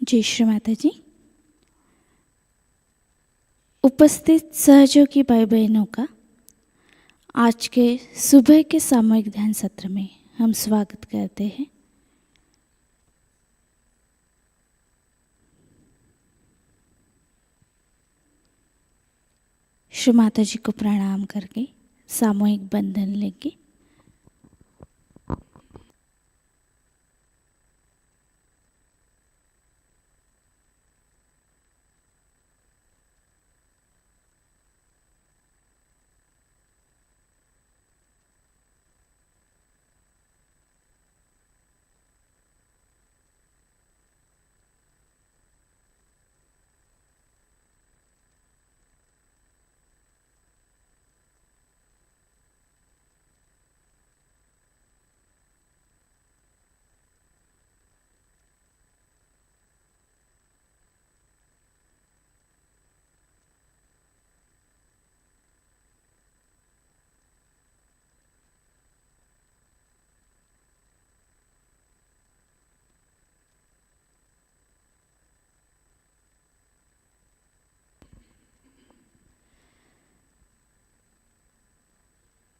जय श्री माताजी। उपस्थित सहयोगी भाई बहनों का आज के सुबह के सामूहिक ध्यान सत्र में हम स्वागत करते हैं। श्री माताजी को प्रणाम करके सामूहिक बंधन लेंगे।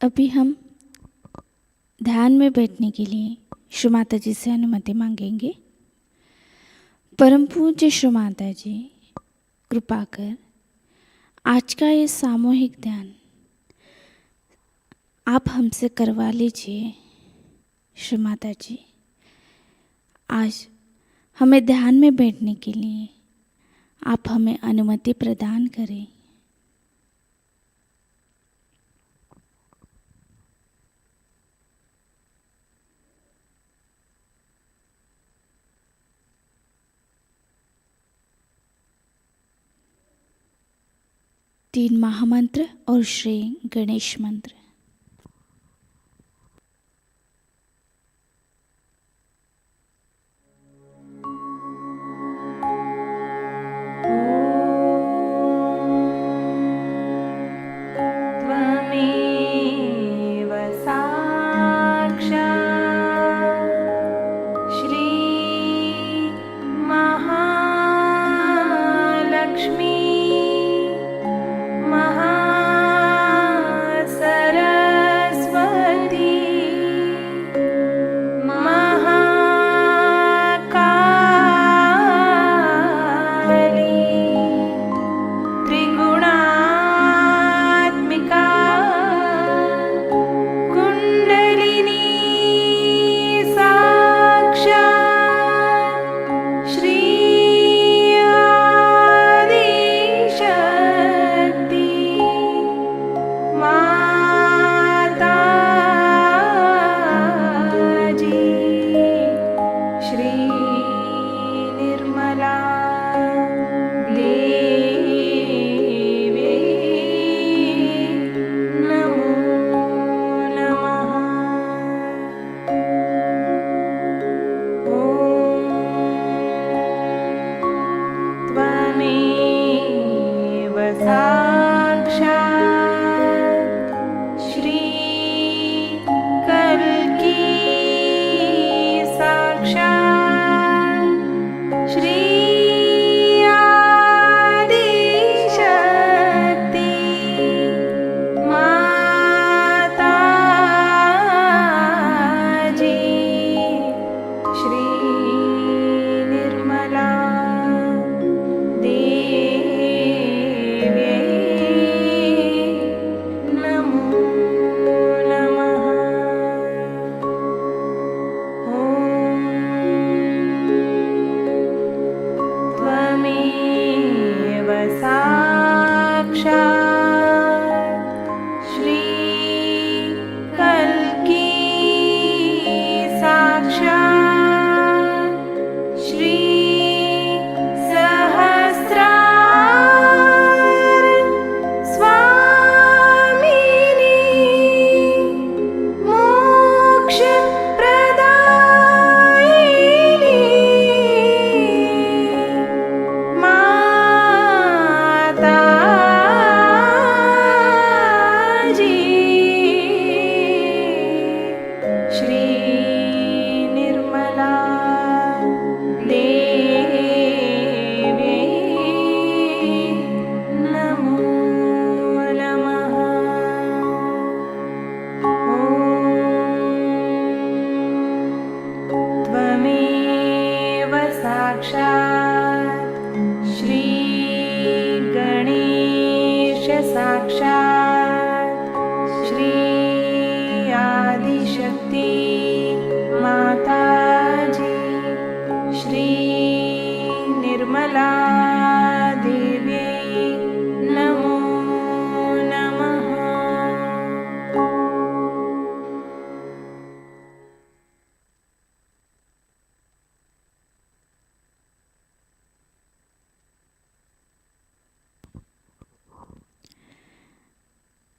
अभी हम ध्यान में बैठने के लिए श्री माताजी से अनुमति मांगेंगे। परम पूज्य श्री माताजी, कृपा कर आज का ये सामूहिक ध्यान आप हमसे करवा लीजिए। श्री माताजी, आज हमें ध्यान में बैठने के लिए आप हमें अनुमति प्रदान करें। तीन महामंत्र और श्री गणेश मंत्र। Sara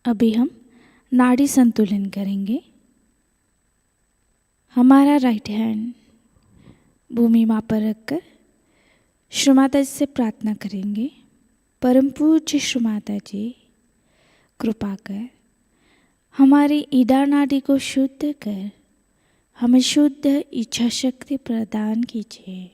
अभी हम नाड़ी संतुलन करेंगे। हमारा राइट हैंड भूमि माँ पर रखकर श्री माता जी से प्रार्थना करेंगे। परम पूज्य श्री माता जी, कृपा कर हमारी ईडा नाड़ी को शुद्ध कर हमें शुद्ध इच्छा शक्ति प्रदान कीजिए।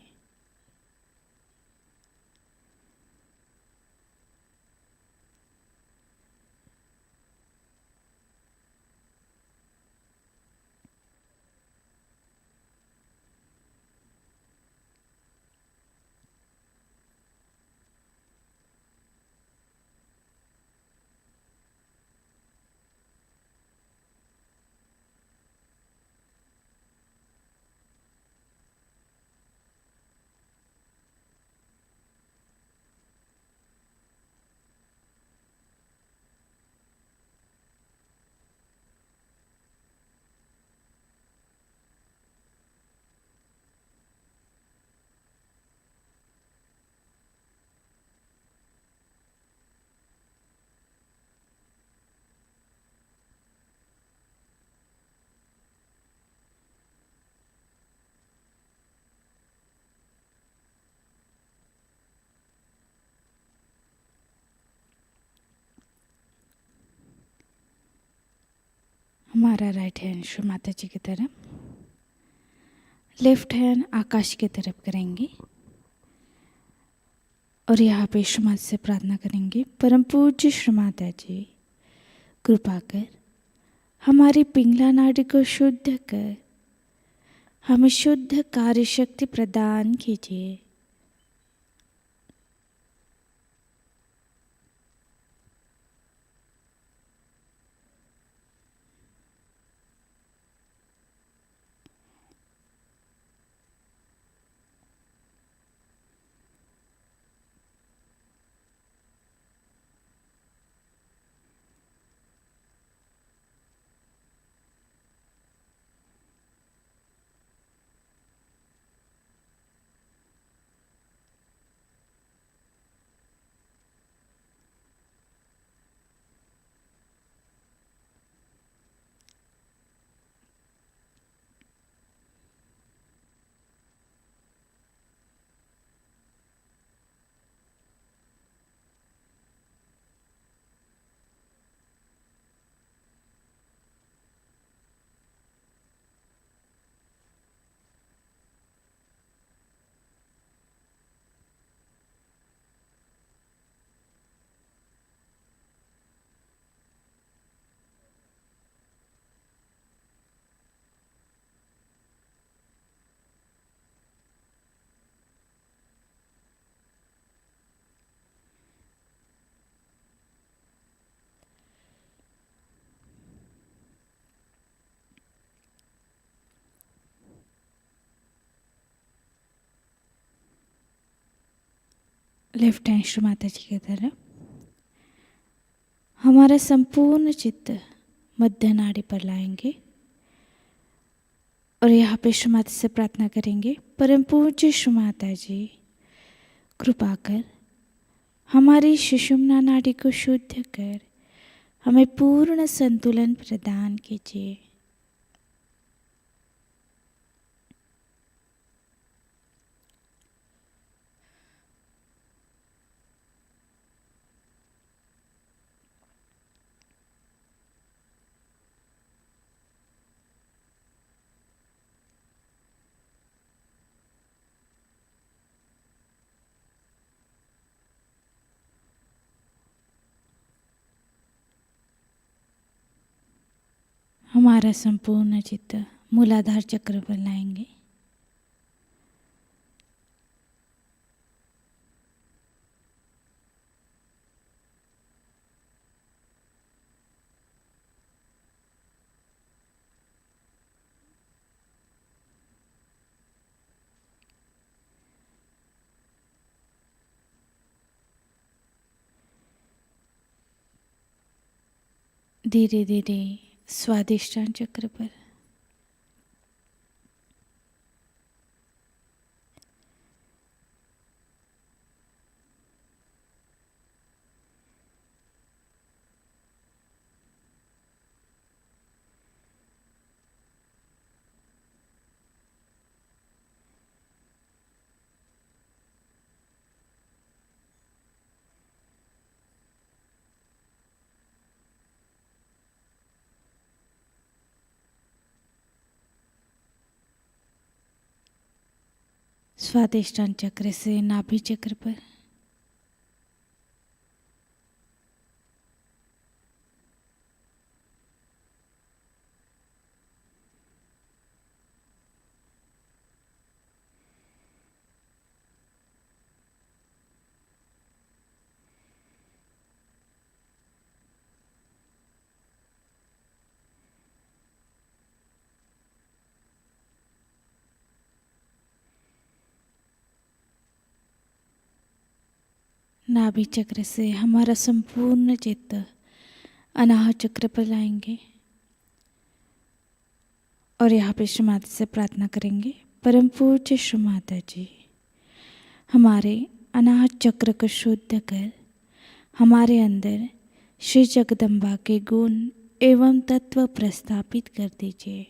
हमारा राइट हैंड श्री माता जी की तरफ, लेफ्ट हैंड आकाश की तरफ करेंगे और यहाँ पे श्री माता से प्रार्थना करेंगे। परम पूज्य श्री माता जी, कृपा कर हमारी पिंगला नाड़ी को शुद्ध कर हमें शुद्ध कार्य शक्ति प्रदान कीजिए। लेफ्ट हैंड श्री माता जी की तरफ, हमारा संपूर्ण चित्त मध्य नाड़ी पर लाएंगे और यहाँ पे श्री माता से प्रार्थना करेंगे। परम पूज्य श्री माता जी, कृपा कर हमारी सुषुम्ना नाड़ी को शुद्ध कर हमें पूर्ण संतुलन प्रदान कीजिए। हमारा संपूर्ण चित्त मूलाधार चक्र पर लाएंगे। धीरे धीरे स्वादिष्टान चक्र पर, स्वादिष्टान चक्र से नाभि चक्र पर, नाभि चक्र से हमारा संपूर्ण चित्त अनाहत चक्र पर लाएंगे और यहाँ पे श्री माता से प्रार्थना करेंगे, परम पूज्य श्री माता जी, हमारे अनाहत चक्र को शुद्ध कर हमारे अंदर श्री जगदम्बा के गुण एवं तत्व प्रस्थापित कर दीजिए।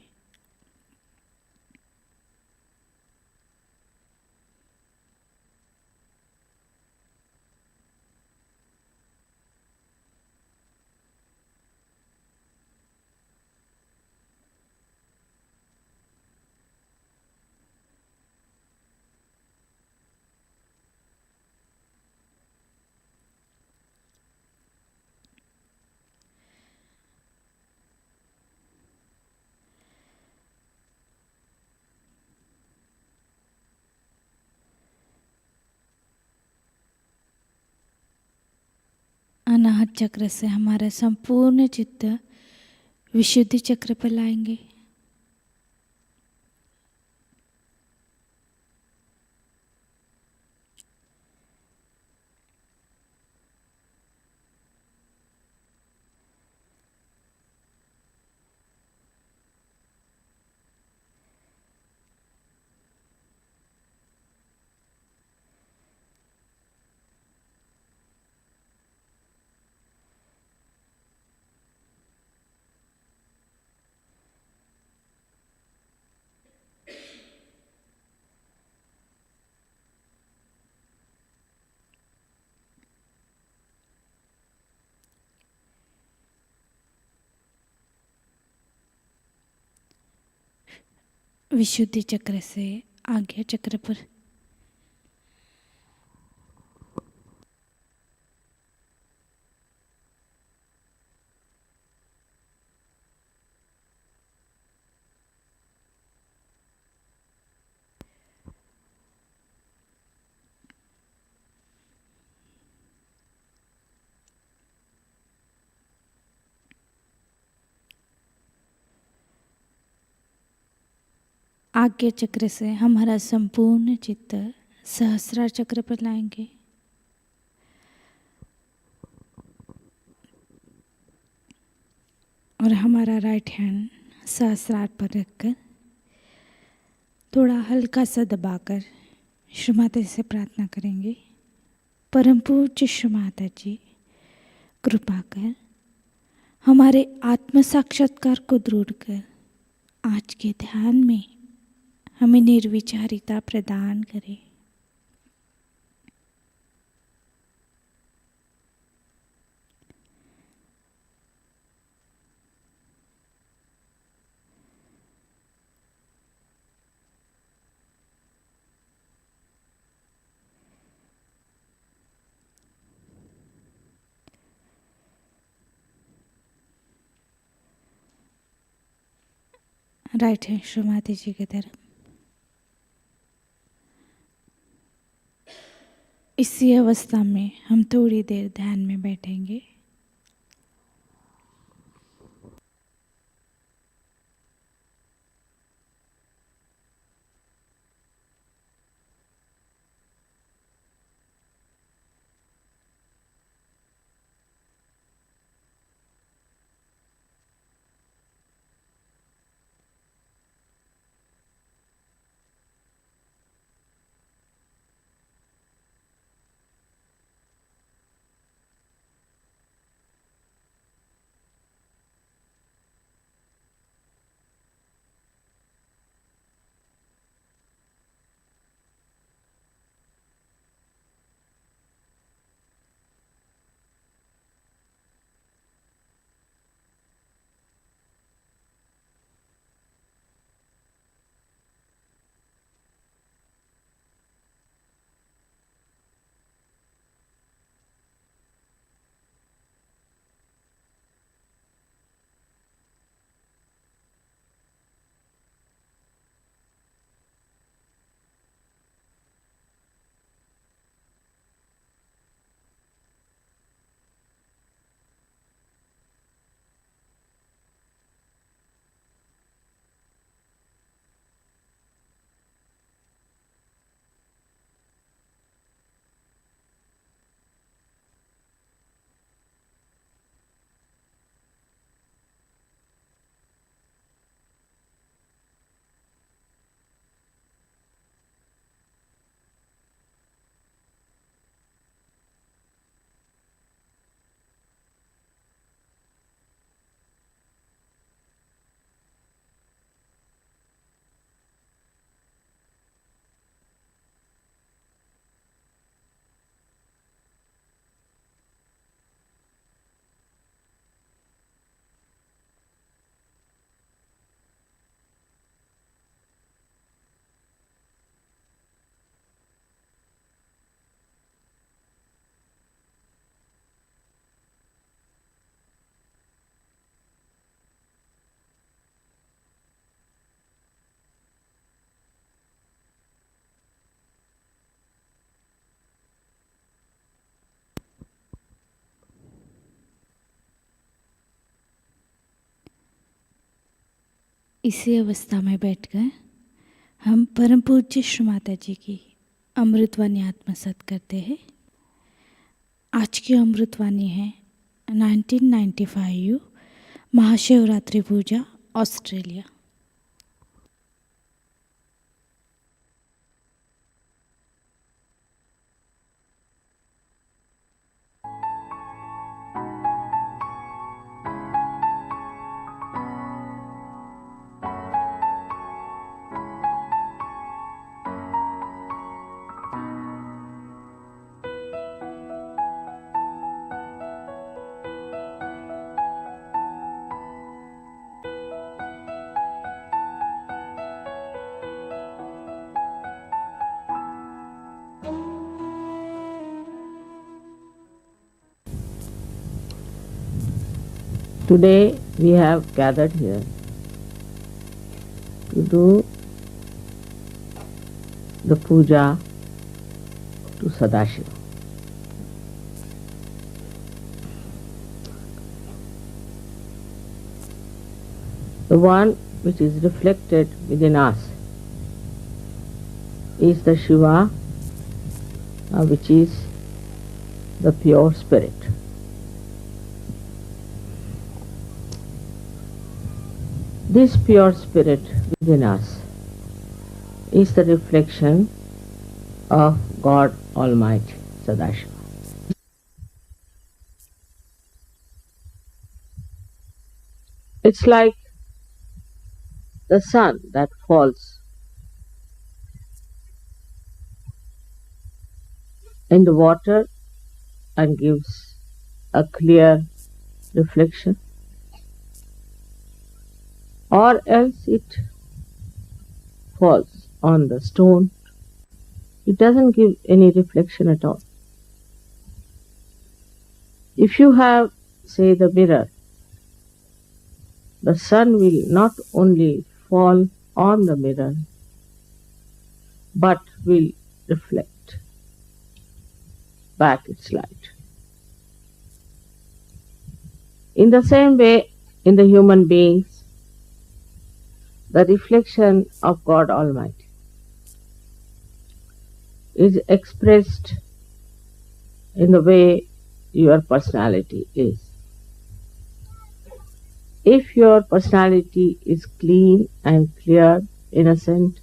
अनाहत चक्र से हमारा संपूर्ण चित्त विशुद्धि चक्र पर लाएंगे। विशुद्धि चक्र से आज्ञा चक्र पर, आज्ञा चक्र से हमारा संपूर्ण चित्त सहस्रार चक्र पर लाएंगे। और हमारा राइट हैंड सहस्रार पर रखकर थोड़ा हल्का सा दबाकर श्री माता से प्रार्थना करेंगे, परम पूज्य श्री माता जी, कृपा कर हमारे आत्म साक्षात्कार को दृढ़ कर आज के ध्यान में हमें निर्विचारिता प्रदान करें। राइट हैंड श्री माता जी की तरफ। इसी अवस्था में हम थोड़ी देर ध्यान में बैठेंगे। इसी अवस्था में बैठकर हम परम पूज्य श्री माता जी की अमृतवाणी आत्मसात करते हैं। आज की अमृतवाणी है 1995 महाशिवरात्रि पूजा, Australia. Today we have gathered here to do the puja to Sadashiva. The one which is reflected within us is the Shiva, which is the pure spirit. This pure spirit within us is the reflection of God Almighty, Sadashiva. It's like the sun that falls in the water and gives a clear reflection, or else it falls on the stone. It doesn't give any reflection at all. If you have, say, the mirror, the sun will not only fall on the mirror, but will reflect back its light. In the same way, in the human beings, the reflection of God Almighty is expressed in the way your personality is. If your personality is clean and clear, innocent,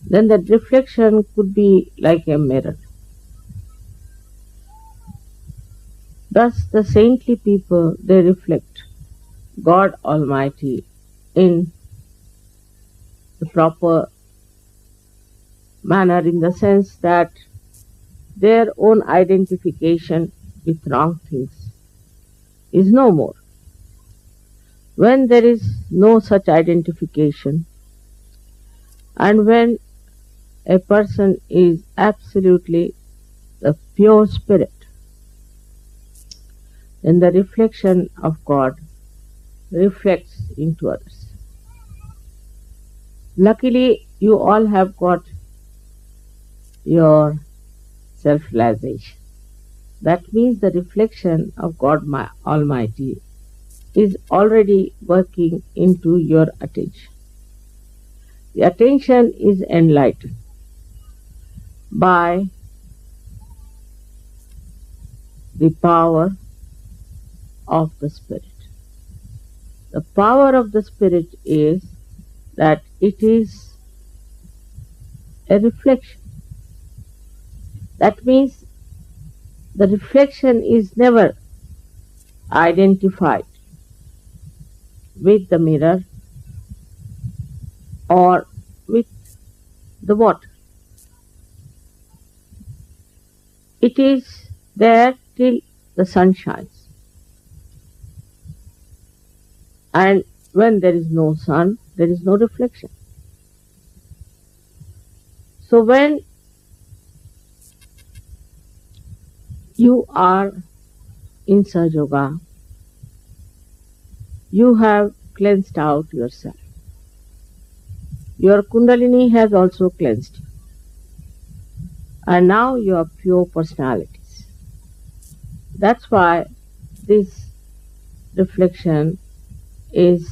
then that reflection could be like a mirror. Thus, the saintly people, they reflect God Almighty in the proper manner, in the sense that their own identification with wrong things is no more. When there is no such identification, and when a person is absolutely the pure spirit, then the reflection of God reflects into others. Luckily, you all have got your self-realization. That means the reflection of God Almighty is already working into your attention. The attention is enlightened by the power of the Spirit. The power of the Spirit is that it is a reflection. That means the reflection is never identified with the mirror or with the water. It is there till the sun shines. And when there is no sun, there is no reflection. So when you are in Sahajayoga, you have cleansed out yourself. Your Kundalini has also cleansed you. And now you are pure personalities. That's why this reflection is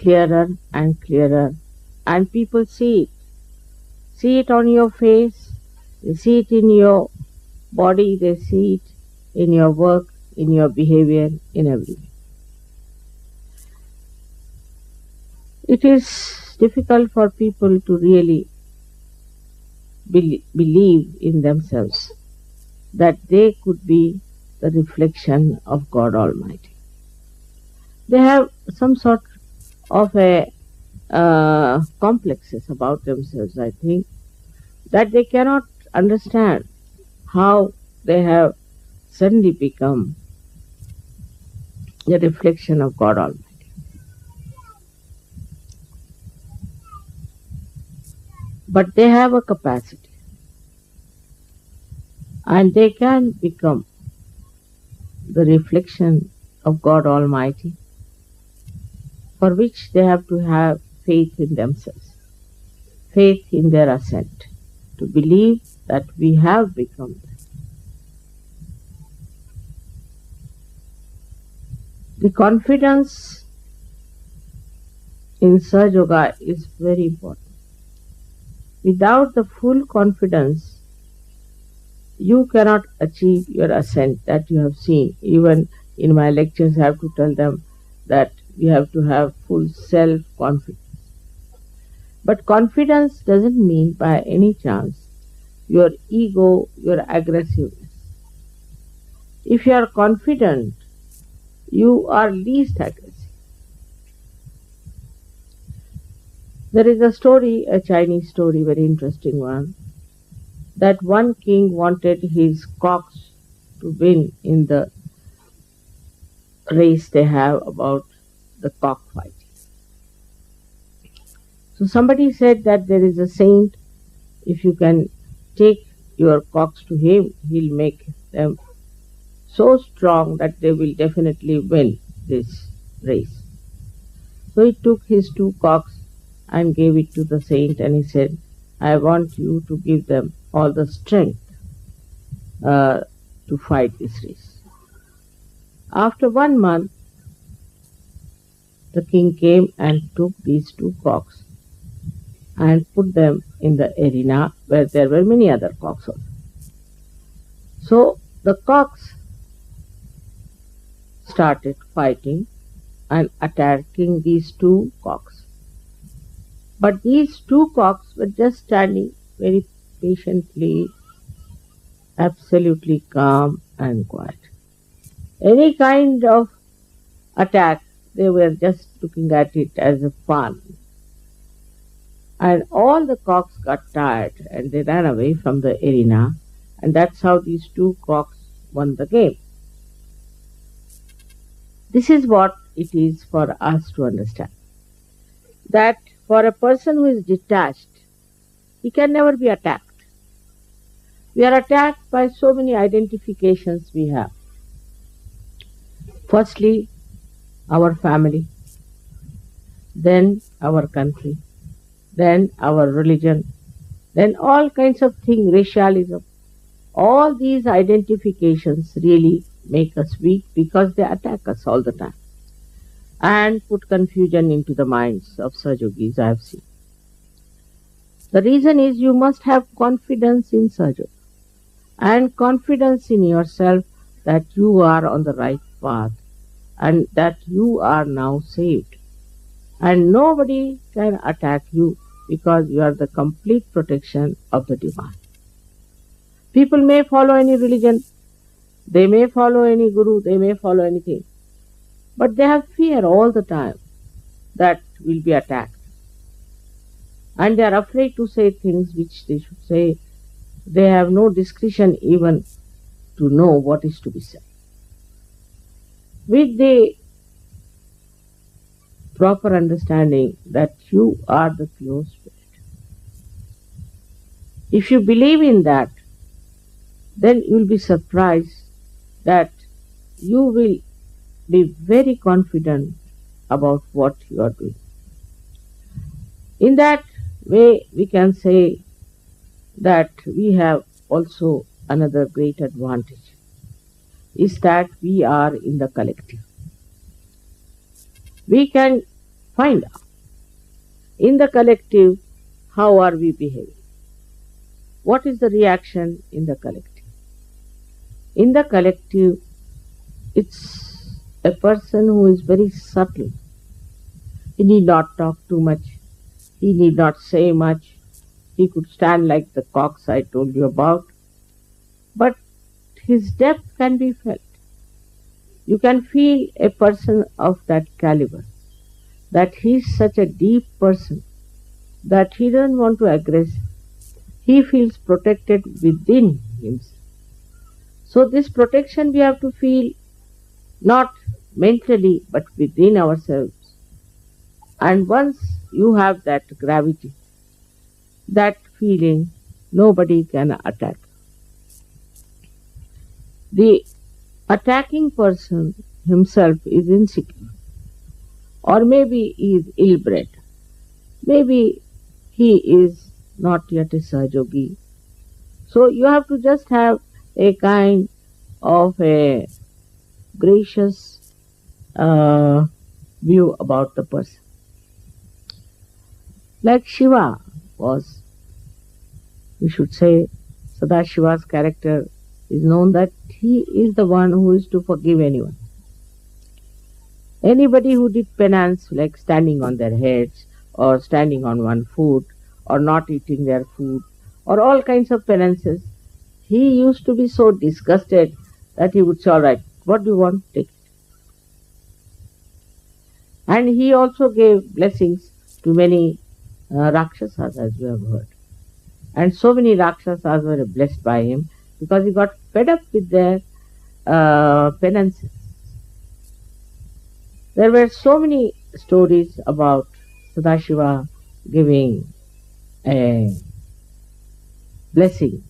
clearer and clearer, and people see it. See it on your face, they see it in your body, they see it in your work, in your behavior, in everything. It is difficult for people to really believe in themselves that they could be the reflection of God Almighty. They have some sort of a complexes about themselves, I think, that they cannot understand how they have suddenly become the reflection of God Almighty. But they have a capacity, and they can become the reflection of God Almighty, for which they have to have faith in themselves, faith in their ascent, to believe that we have become that. The confidence in Sahajayoga is very important. Without the full confidence, you cannot achieve your ascent that you have seen. Even in my lectures, I have to tell them that we have to have full self-confidence. But confidence doesn't mean by any chance your ego, your aggressiveness. If you are confident, you are least aggressive. There is a story, a Chinese story, very interesting one, that one king wanted his cocks to win in the race they have about the cockfight. So somebody said that there is a saint, if you can take your cocks to him, he'll make them so strong that they will definitely win this race. So he took his two cocks and gave it to the saint, and he said, I want you to give them all the strength to fight this race. After 1 month, the king came and took these two cocks and put them in the arena where there were many other cocks also. So the cocks started fighting and attacking these two cocks. But these two cocks were just standing very patiently, absolutely calm and quiet. Any kind of attack, they were just looking at it as a fun. And all the cocks got tired and they ran away from the arena, and that's how these two cocks won the game. This is what it is for us to understand. That for a person who is detached, he can never be attacked. We are attacked by so many identifications we have. Firstly, our family, then our country, then our religion, then all kinds of things, racialism. All these identifications really make us weak because they attack us all the time and put confusion into the minds of Sahajogis I have seen. The reason is you must have confidence in Sahajayoga and confidence in yourself that you are on the right path and that you are now saved. And nobody can attack you because you are the complete protection of the divine. People may follow any religion, they may follow any guru, they may follow anything, but they have fear all the time that will be attacked. And they are afraid to say things which they should say. They have no discretion even to know what is to be said. With the proper understanding that you are the pure spirit, if you believe in that, then you will be surprised that you will be very confident about what you are doing. In that way, we can say that we have also another great advantage, is that we are in the collective. We can find out. In the collective, how are we behaving? What is the reaction in the collective? In the collective, it's a person who is very subtle. He need not talk too much. He need not say much. He could stand like the cocks I told you about. But his depth can be felt. You can feel a person of that caliber, that he is such a deep person, that he doesn't want to aggress. He feels protected within himself. So this protection we have to feel not mentally but within ourselves. And once you have that gravity, that feeling, nobody can attack. The attacking person himself is insecure, or maybe he is ill-bred, maybe he is not yet a Sahajayogi. So you have to just have a kind of a gracious view about the person. Like Shiva was, we should say, Sadashiva's character is known that he is the one who is to forgive anyone. Anybody who did penance, like standing on their heads, or standing on one foot, or not eating their food, or all kinds of penances, he used to be so disgusted that he would say, all right, what do you want? Take it. And he also gave blessings to many Rakshasas, as you have heard. And so many Rakshasas were blessed by him because he got fed up with their penances. There were so many stories about Sadashiva giving a blessing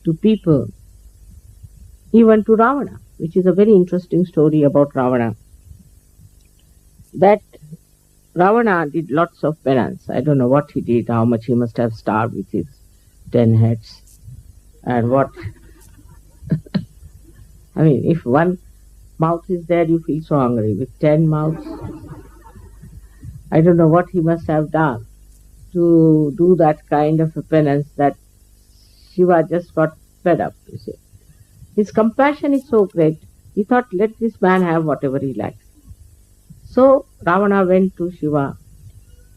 to people, even to Ravana, which is a very interesting story about Ravana. That Ravana did lots of penance. I don't know what he did, how much he must have starved with his 10 heads. And what... I mean, if one mouth is there, you feel so hungry. With 10 mouths, I don't know what he must have done to do that kind of a penance that Shiva just got fed up, you see. His compassion is so great, he thought, let this man have whatever he likes. So Ravana went to Shiva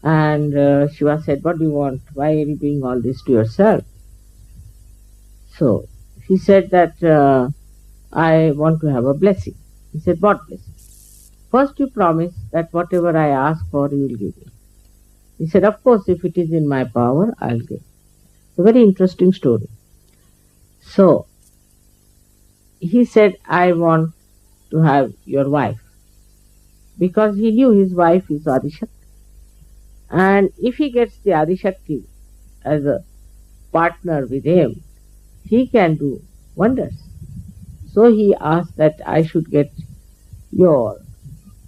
and Shiva said, what do you want? Why are you doing all this to yourself? So he said that I want to have a blessing. He said, what blessing? First you promise that whatever I ask for, you will give me. He said, of course, if it is in my power, I'll give. It's a very interesting story. So he said, I want to have your wife, because he knew his wife is Adishakti. And if he gets the Adishakti as a partner with him, he can do wonders. So he asked that I should get your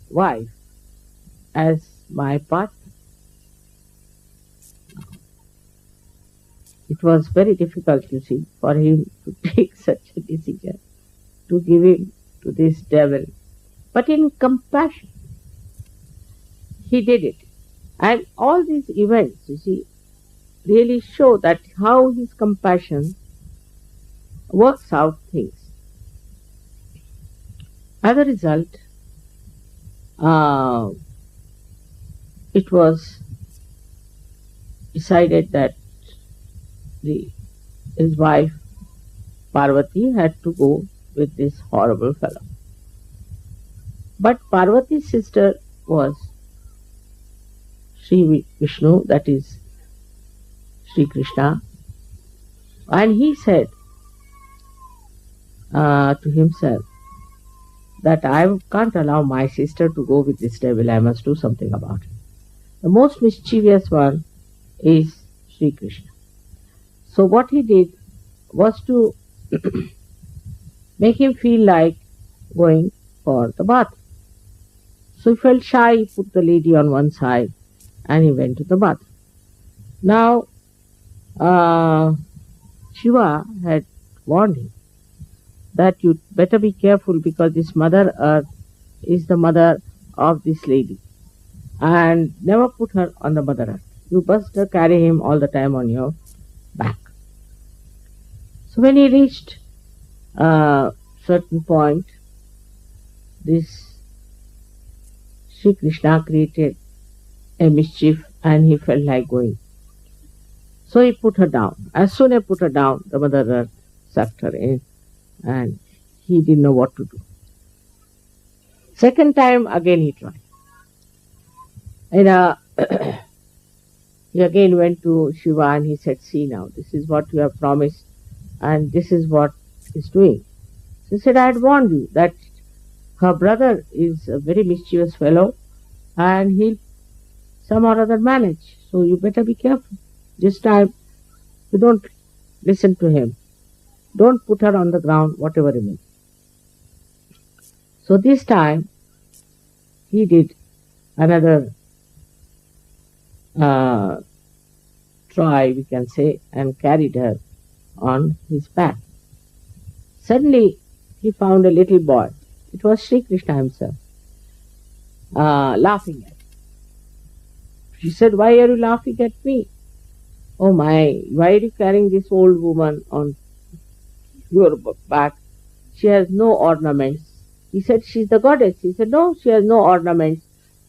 wife as my partner. It was very difficult, you see, for him to take such a decision, to give him to this devil. But in compassion, he did it. And all these events, you see, really show that how his compassion works out things. As a result, it was decided that his wife Parvati had to go with this horrible fellow. But Parvati's sister was Shri Vishnu, that is Shri Krishna, and he said to himself that I can't allow my sister to go with this devil, I must do something about it. The most mischievous one is Shri Krishna. So what he did was to make him feel like going for the bath. So he felt shy, he put the lady on one side and he went to the bath. Now Shiva had warned him that you better be careful, because this Mother Earth is the mother of this lady. and never put her on the mother earth. You must carry him all the time on your back. So when he reached a certain point, this Sri Krishna created a mischief and he felt like going. So he put her down. As soon as he put her down, the mother earth sucked her in and he didn't know what to do. Second time again he tried. And he again went to Shiva and he said, see now, this is what you have promised and this is what he's doing. So he said, I had warned you that her brother is a very mischievous fellow and he'll somehow or other manage. So you better be careful. This time you don't listen to him. Don't put her on the ground, whatever it means. So this time he did another try, we can say, and carried her on his back. Suddenly he found a little boy. It was Sri Krishna himself, laughing at him. She said, why are you laughing at me? Oh my, why are you carrying this old woman on your back? She has no ornaments. He said, she's the goddess. He said, no, she has no ornaments.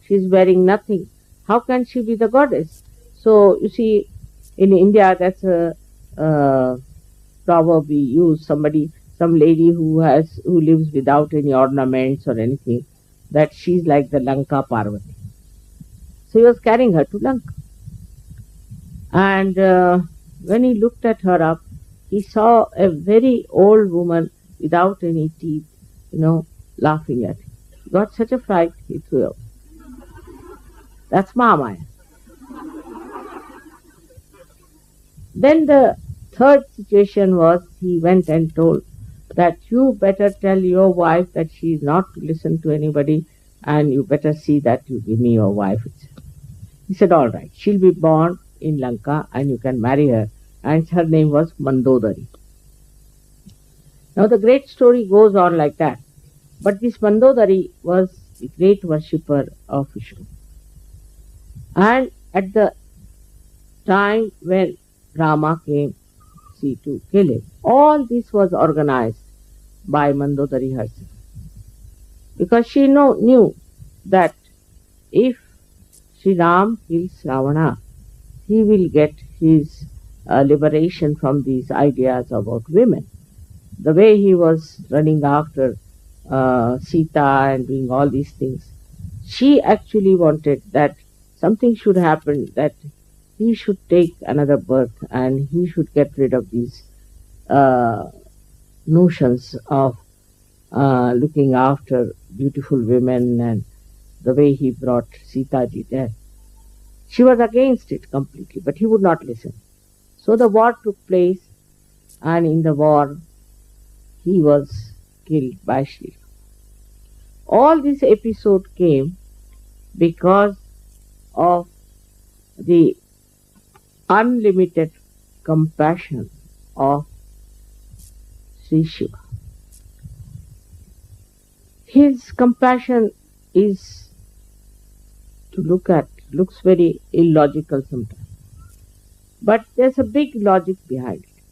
She's wearing nothing. How can she be the goddess? So, you see, in India, that's a proverb we use. Some lady who lives without any ornaments or anything, that she's like the Lanka Parvati. So he was carrying her to Lanka. And when he looked at her up, he saw a very old woman without any teeth, laughing at him. He got such a fright, he threw up. That's Mahamaya. Then the third situation was, he went and told that you better tell your wife that she is not to listen to anybody and you better see that you give me your wife itself. He said, all right, she'll be born in Lanka and you can marry her. And her name was Mandodari. Now the great story goes on like that. But this Mandodari was the great worshipper of Vishnu. And at the time when Rama came, to kill him, all this was organized by Mandodari herself. Because she knew that if Sri Ram kills Ravana, he will get his liberation from these ideas about women. The way he was running after Sita and doing all these things, she actually wanted that something should happen, that he should take another birth and he should get rid of these notions of looking after beautiful women and the way he brought Sita ji there. She was against it completely, but he would not listen. So the war took place, and in the war he was killed by Shri. All this episode came because of the unlimited compassion of Sri Shiva. His compassion is to looks very illogical sometimes. But there's a big logic behind it.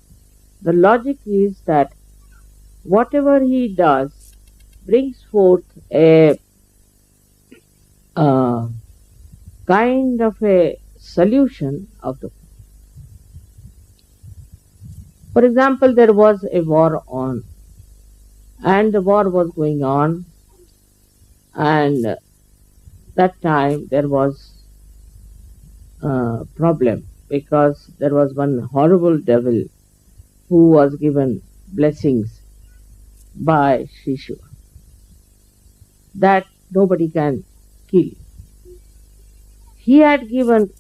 The logic is that whatever he does brings forth a kind of a solution of the problem. For example, there was a war on, and the war was going on, and that time there was a problem because there was one horrible devil who was given blessings by Sri Shiva that nobody can kill. He had given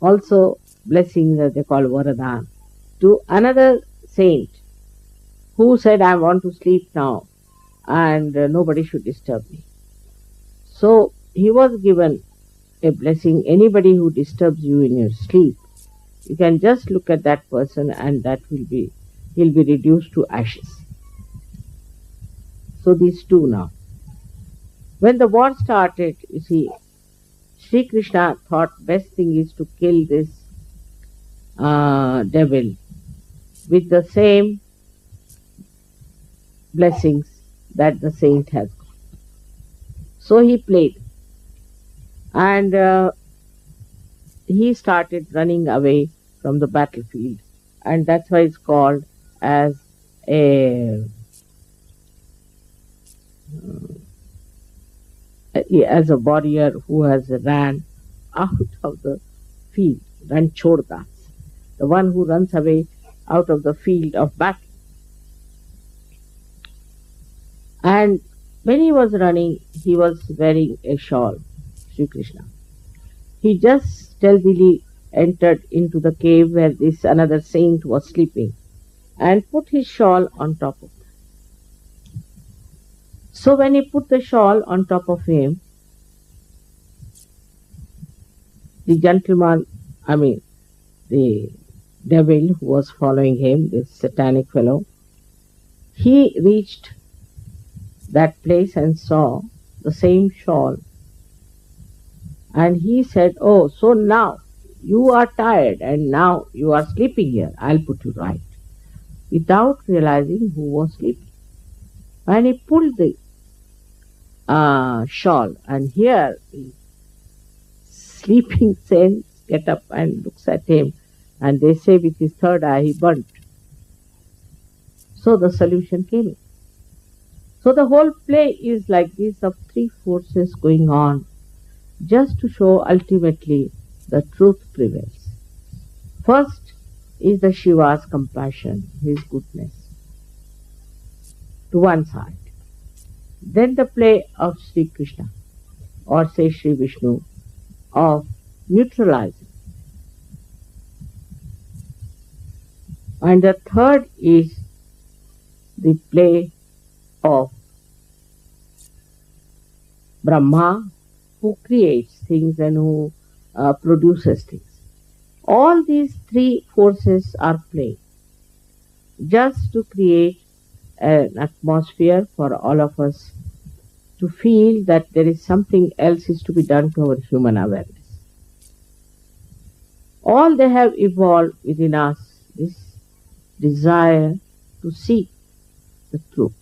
also blessings that they call Varadan to another saint who said, I want to sleep now and nobody should disturb me. So he was given a blessing, anybody who disturbs you in your sleep, you can just look at that person and he'll be reduced to ashes. So these two now. When the war started, you see, Sri Krishna thought best thing is to kill this devil with the same blessings that the saint has got. So he played, and he started running away from the battlefield, and that's why it's called as a as a warrior who has ran out of the field, ran chordas, the one who runs away out of the field of battle. And when he was running, he was wearing a shawl, Sri Krishna. He just stealthily entered into the cave where this another saint was sleeping and put his shawl on top of that. So when he put the shawl on top of him, the gentleman, the devil who was following him, this satanic fellow, he reached that place and saw the same shawl. And he said, "Oh, so now you are tired and now you are sleeping here. I'll put you right." Without realizing who was sleeping. And he pulled the shawl, and here the sleeping saints get up and looks at him, and they say with his third eye he burnt. So the solution came in. So the whole play is like this, of three forces going on, just to show ultimately the truth prevails. First is the Shiva's compassion, his goodness, to one side. Then the play of Sri Krishna, or say Sri Vishnu, of neutralizing. And the third is the play of Brahma, who creates things and who produces things. All these three forces are playing just to create an atmosphere for all of us to feel that there is something else is to be done to our human awareness. All they have evolved within us is desire to seek the truth.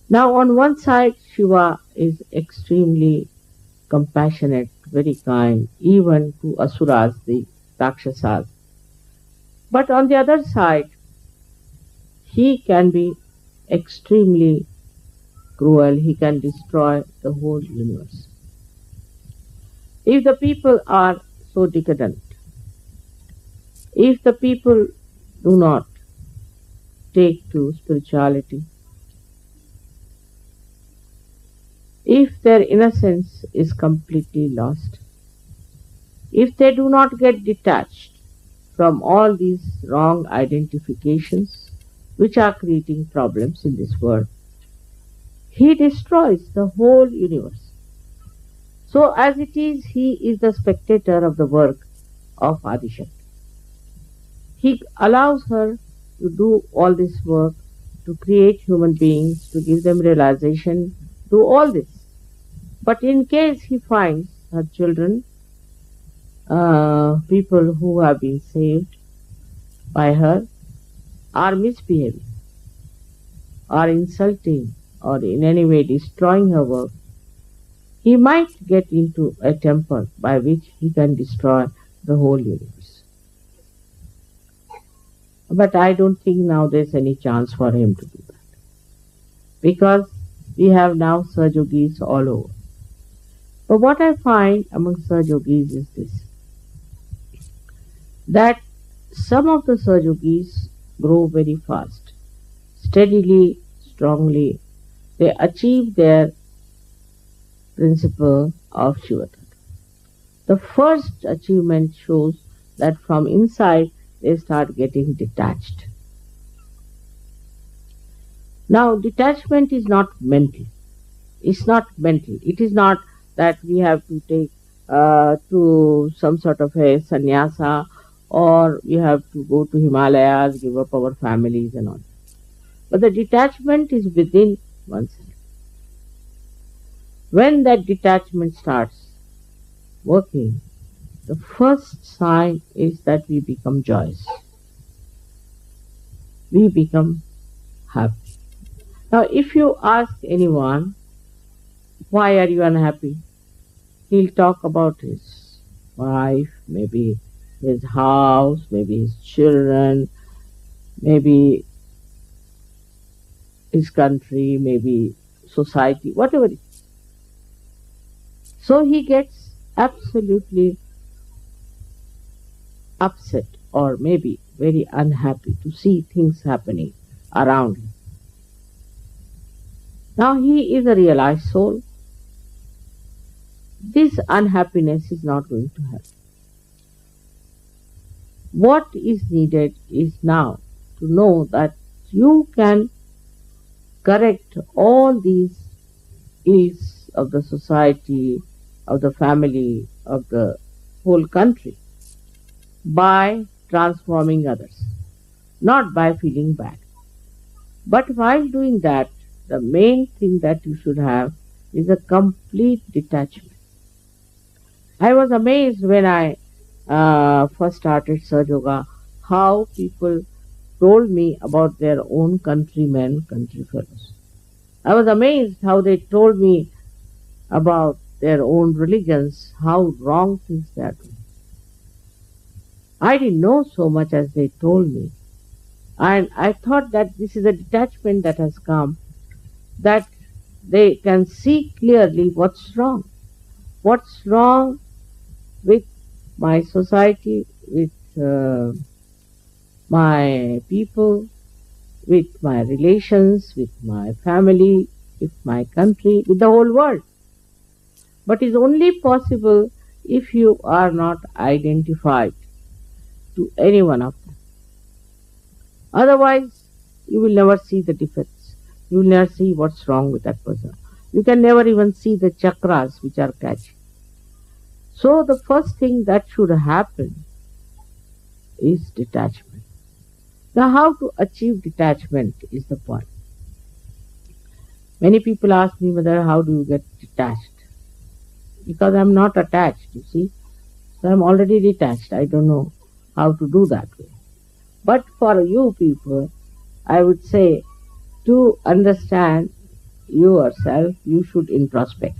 Now on one side, Shiva is extremely compassionate, very kind, even to asuras, the Rakshasas. But on the other side, he can be extremely cruel, he can destroy the whole universe. If the people are so decadent, if the people do not take to spirituality, if their innocence is completely lost, if they do not get detached from all these wrong identifications which are creating problems in this world, he destroys the whole universe. So as it is, he is the spectator of the work of Adishakti. He allows her to do all this work, to create human beings, to give them realization, do all this. But in case he finds her children, people who have been saved by her, are misbehaving, are insulting, or in any way destroying her work, he might get into a temper by which he can destroy the whole universe. But I don't think now there's any chance for him to do that, because we have now Sahajogis all over. But what I find among Sahajogis is this, that some of the Sahajogis grow very fast, steadily, strongly. They achieve their principle of Shiva. The first achievement shows that from inside they start getting detached. Now, detachment is not mental. It's not mental. It is not that we have to take to some sort of a sannyasa, or we have to go to Himalayas, give up our families and all. But the detachment is within oneself. When that detachment starts working, the first sign is that we become joyous. We become happy. Now, if you ask anyone, why are you unhappy? He'll talk about his wife, maybe his house, maybe his children, maybe his country, maybe society, whatever it is. So he gets absolutely upset or maybe very unhappy to see things happening around him. Now he is a realized soul. This unhappiness is not going to help. What is needed is now to know that you can correct all these ills of the society, of the family, of the whole country by transforming others, not by feeling bad. But while doing that, the main thing that you should have is a complete detachment. I was amazed when I first started Sahajayoga how people told me about their own countrymen, country fellows. I was amazed how they told me about their own religions, how wrong things they are doing. I didn't know so much as they told me. And I thought that this is a detachment that has come, that they can see clearly what's wrong. What's wrong with my society, with my people, with my relations, with my family, with my country, with the whole world. But it's only possible if you are not identified to any one of them. Otherwise, you will never see the defects. You will never see what's wrong with that person. You can never even see the chakras which are catching. So the first thing that should happen is detachment. Now, how to achieve detachment is the point. Many people ask me, Mother, how do you get detached? Because I'm not attached, you see. So I'm already detached. I don't know how to do that way. But for you people, I would say to understand yourself, you should introspect.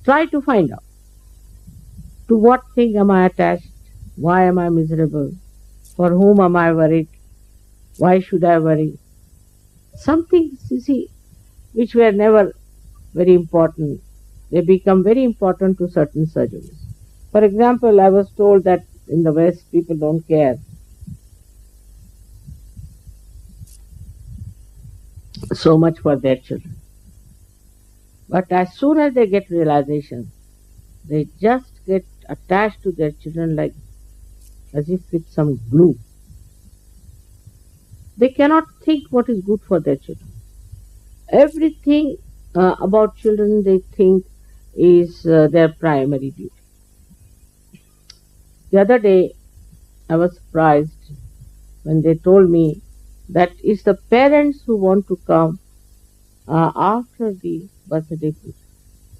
Try to find out to what thing am I attached, why am I miserable, for whom am I worried, why should I worry. Some things, you see, which were never very important, they become very important to certain surgeries. For example, I was told that in the West people don't care so much for their children. But as soon as they get realization, they just get attached to their children like as if with some glue. They cannot think what is good for their children. Everything about children they think is their primary duty. The other day I was surprised when they told me that it's the parents who want to come after the birthday puja.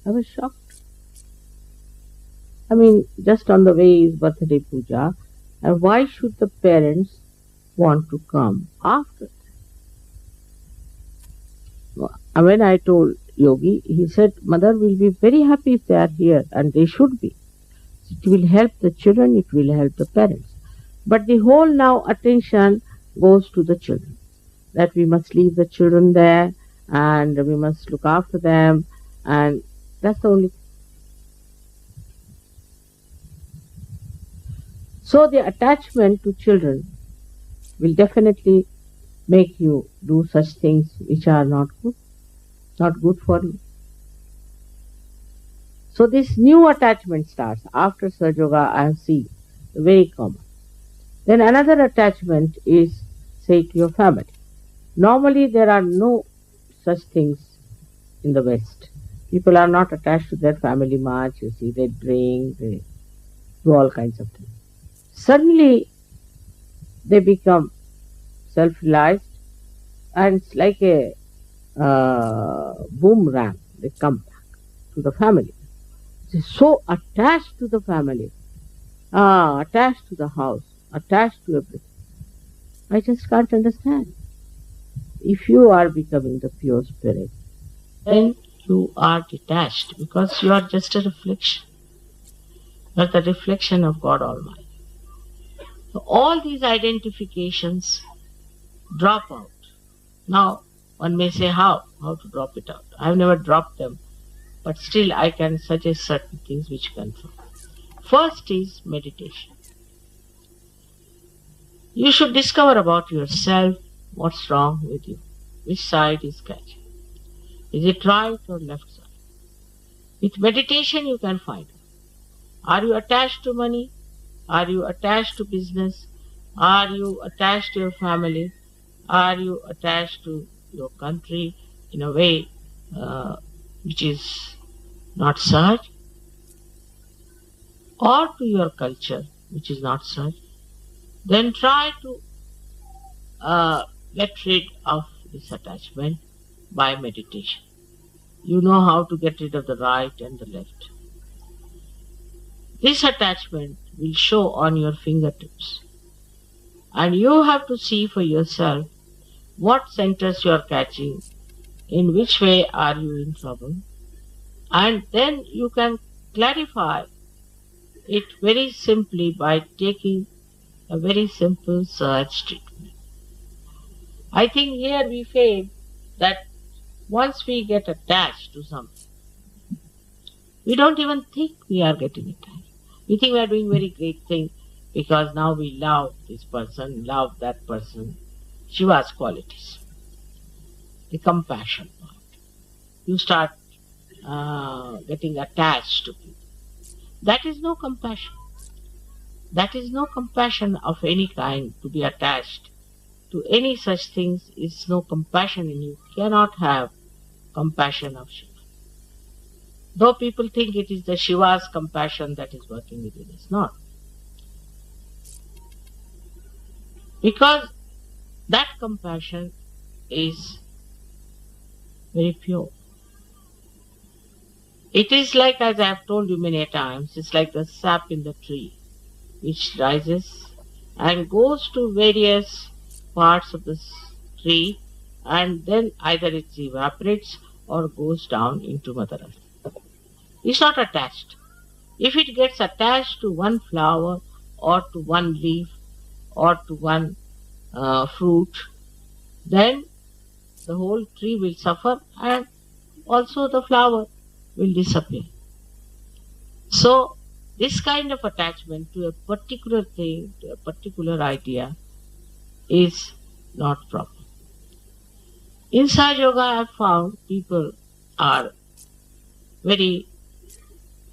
I was shocked. I mean, just on the way is birthday puja, and why should the parents want to come after? And when I told Yogi, he said, Mother will be very happy if they are here, and they should be. It will help the children, it will help the parents. But the whole now attention goes to the children, that we must leave the children there, and we must look after them, and that's the only thing. So the attachment to children will definitely make you do such things which are not good for you. So this new attachment starts after Sahajayoga. I have seen very common. Then another attachment is, say, to your family. Normally there are no such things in the West. People are not attached to their family much. You see, they drink, they do all kinds of things. Suddenly they become self-realized, and it's like a boomerang. They come back. to the family. They're so attached to the family, attached to the house, attached to everything. I just can't understand. If you are becoming the pure spirit, then you are detached because you are just a reflection. You are the reflection of God Almighty. So all these identifications drop out. Now, one may say how to drop it out. I've never dropped them, but still I can suggest certain things which confirm. First is meditation. You should discover about yourself what's wrong with you, which side is catching. Is it right or left side? With meditation you can find out. Are you attached to money? Are you attached to business? Are you attached to your family? Are you attached to your country in a way uh, which is not such? Or to your culture which is not such? Then try to get rid of this attachment by meditation. You know how to get rid of the right and the left. This attachment will show on your fingertips. And you have to see for yourself what centers you are catching, in which way are you in trouble, and then you can clarify it very simply by taking a very simple search treatment. I think here we fail that once we get attached to something, we don't even think we are getting attached. We think we are doing very great thing because now we love this person, love that person. Shiva's qualities, the compassion part. You start getting attached to people. That is no compassion. That is no compassion of any kind to be attached to any such things is no compassion in you. Cannot have compassion of Shiva. Though people think it is the Shiva's compassion that is working with it, it's not. Because that compassion is very pure. It is like, as I have told you many times, it's like the sap in the tree, which rises and goes to various parts of the tree, and then either it evaporates or goes down into Mother Earth. It's not attached. If it gets attached to one flower or to one leaf or to one fruit, then the whole tree will suffer and also the flower will disappear. So, this kind of attachment to a particular thing, to a particular idea, is not proper. In Sahajayoga, I have found people are very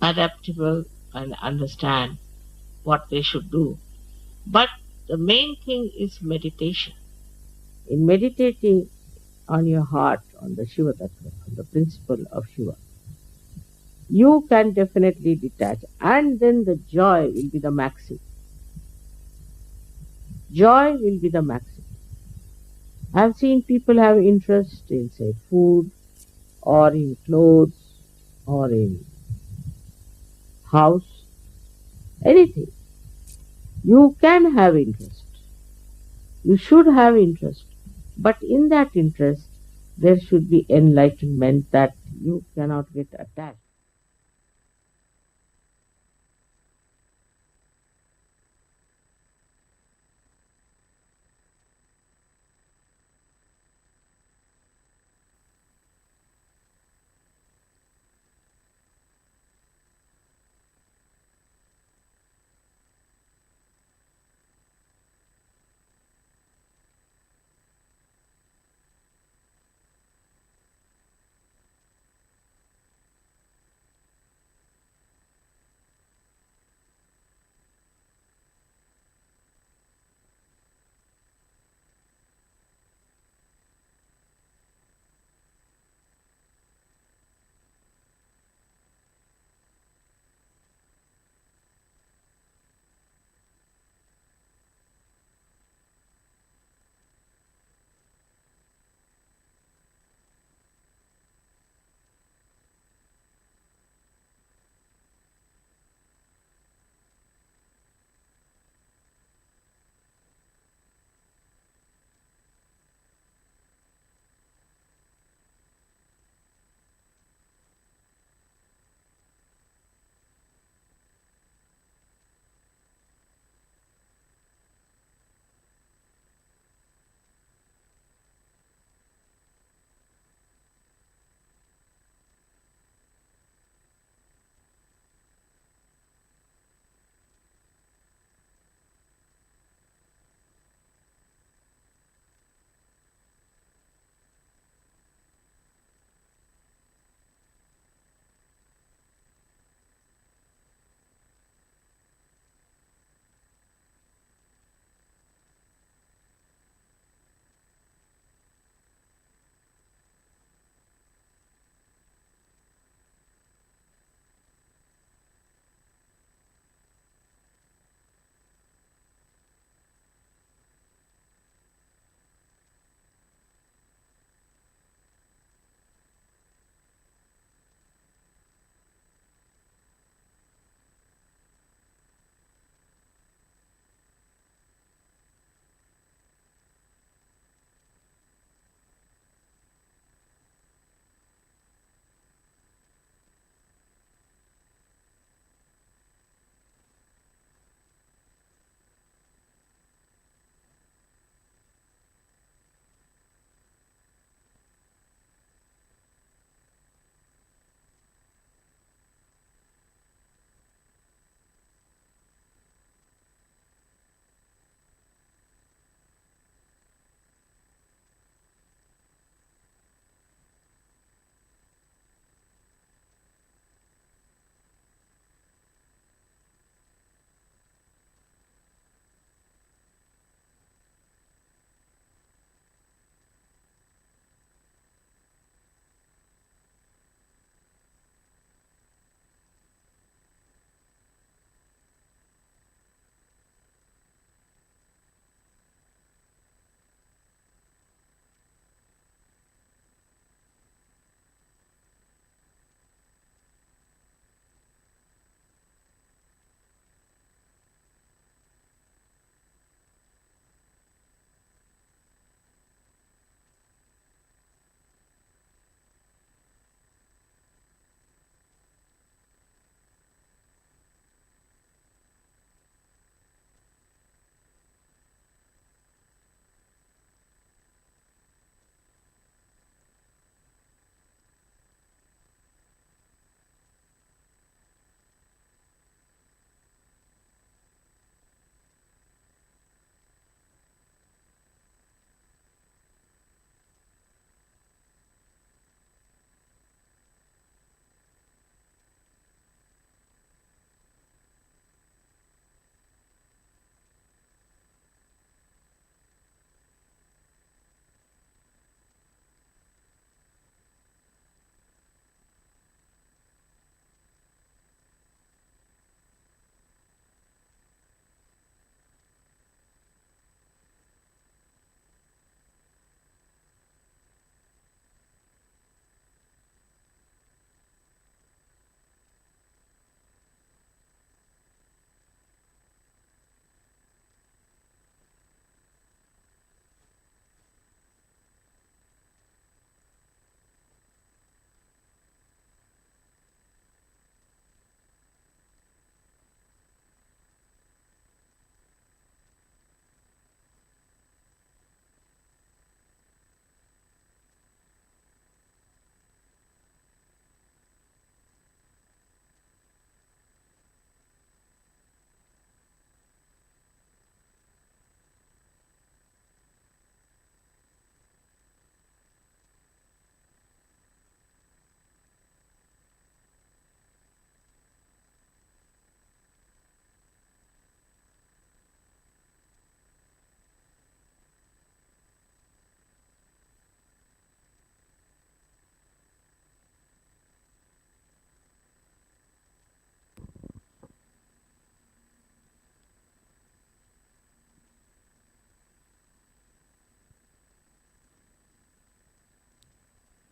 adaptable and understand what they should do. But the main thing is meditation. In meditating on your heart, on the Shiva Tattva, on the principle of Shiva, you can definitely detach, and then the joy will be the maximum. Joy will be the maximum. I've seen people have interest in, say, food, or in clothes, or in house, anything. You can have interest. You should have interest. But in that interest, there should be enlightenment that you cannot get attached.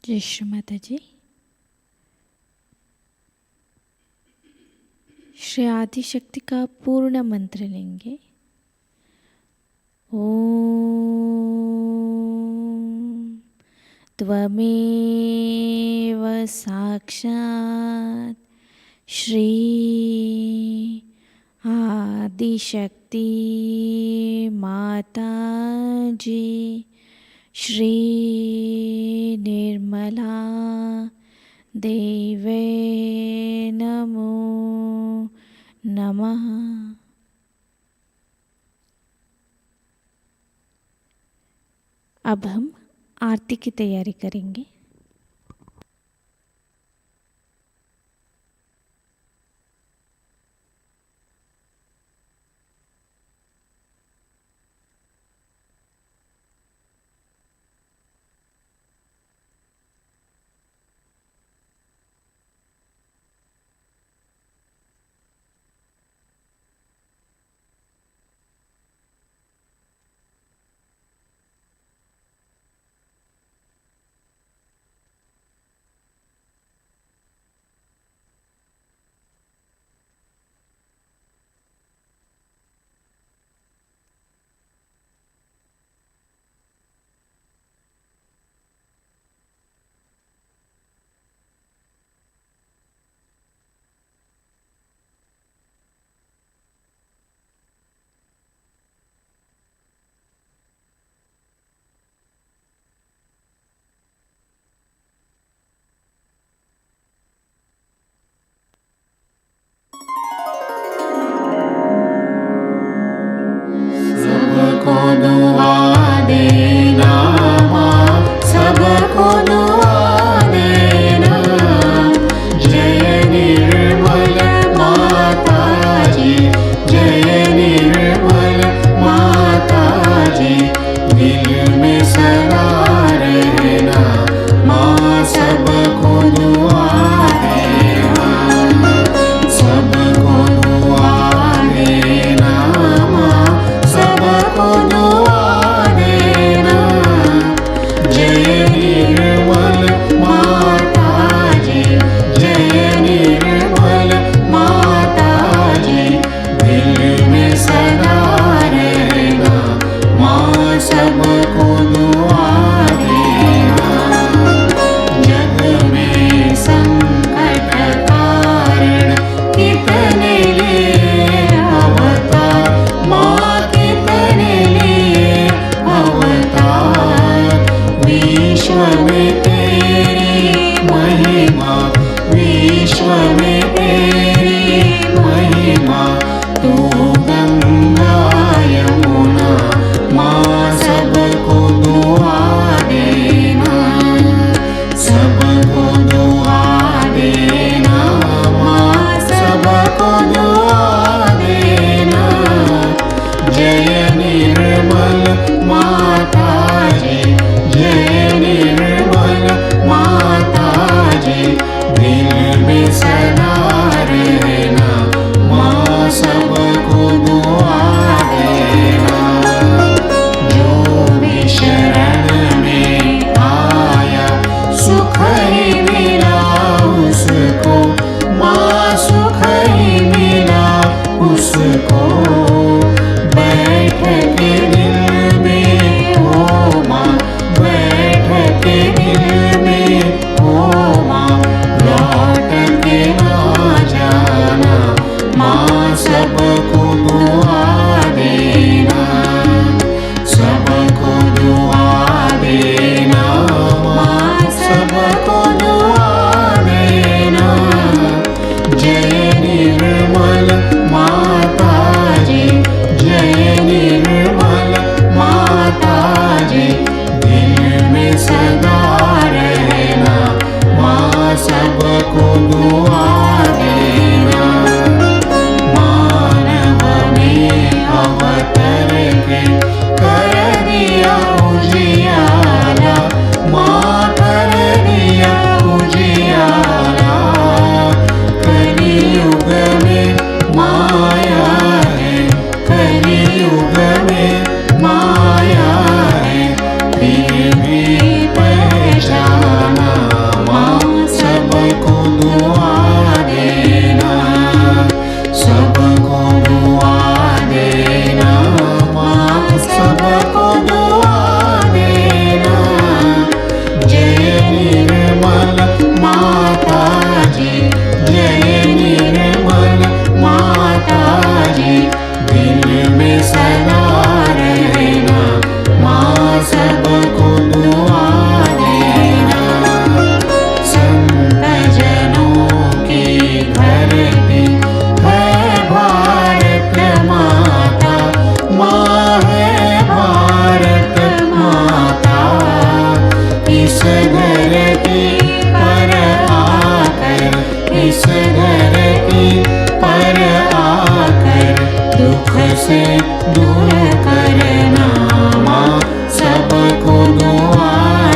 जय श्री माताजी। श्री आदिशक्ति का पूर्ण मंत्र लेंगे। ओम त्वमेव साक्षात् श्री आदिशक्ति माताजी श्री निर्मला देवे नमो नमः। अब हम आरती की तैयारी करेंगे। माया है फिर भी पहचाना इस धरती पर आकर दुख से दूर करना माँ, सबको दुआ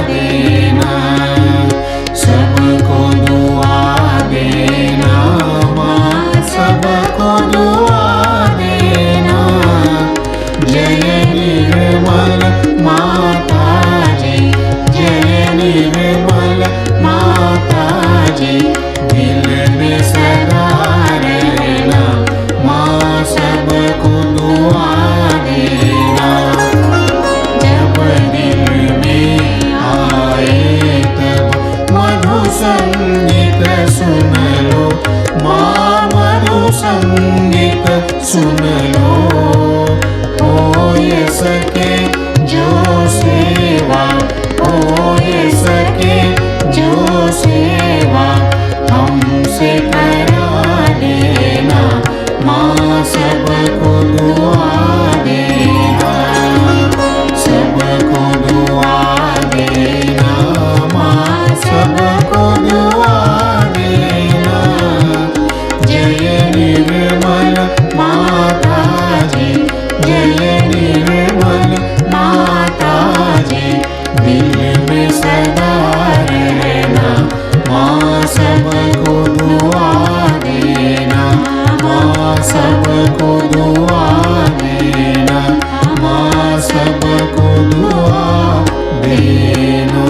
देना, सबको दुआ देना माँ, सबको दुआ देना। जय निर्मल माताजी, जय निर्मल माताजी, दिल में सदा रहना माँ, सबको दुआ देना। जब दिल में आए तब मधु संगीत सुन लो माँ, मधु संगीत सुन लो। हो ये सके जो सेवा, हो ये सके जो सेवा हमसे करा लेना माँ, सबको दुआ देना, सबको दुआ देना माँ, सबको दुआ देना। जय निर्मल माताजी, जय निर्मल माताजी, दिल में सदा रहना माँ, सबको दुआ देना माँ, सबको दुआ देना माँ, सबको दुआ देना।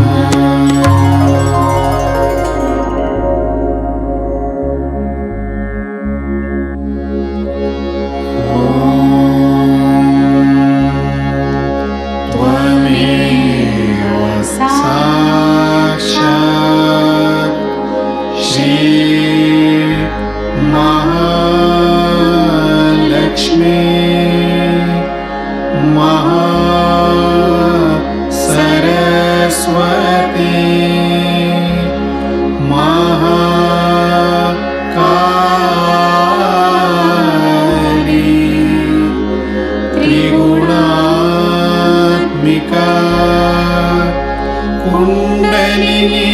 त्वमेव साक्षात् श्री महालक्ष्मी सरस्वती महाकाली त्रिगुणात्मिका कुंडलिनी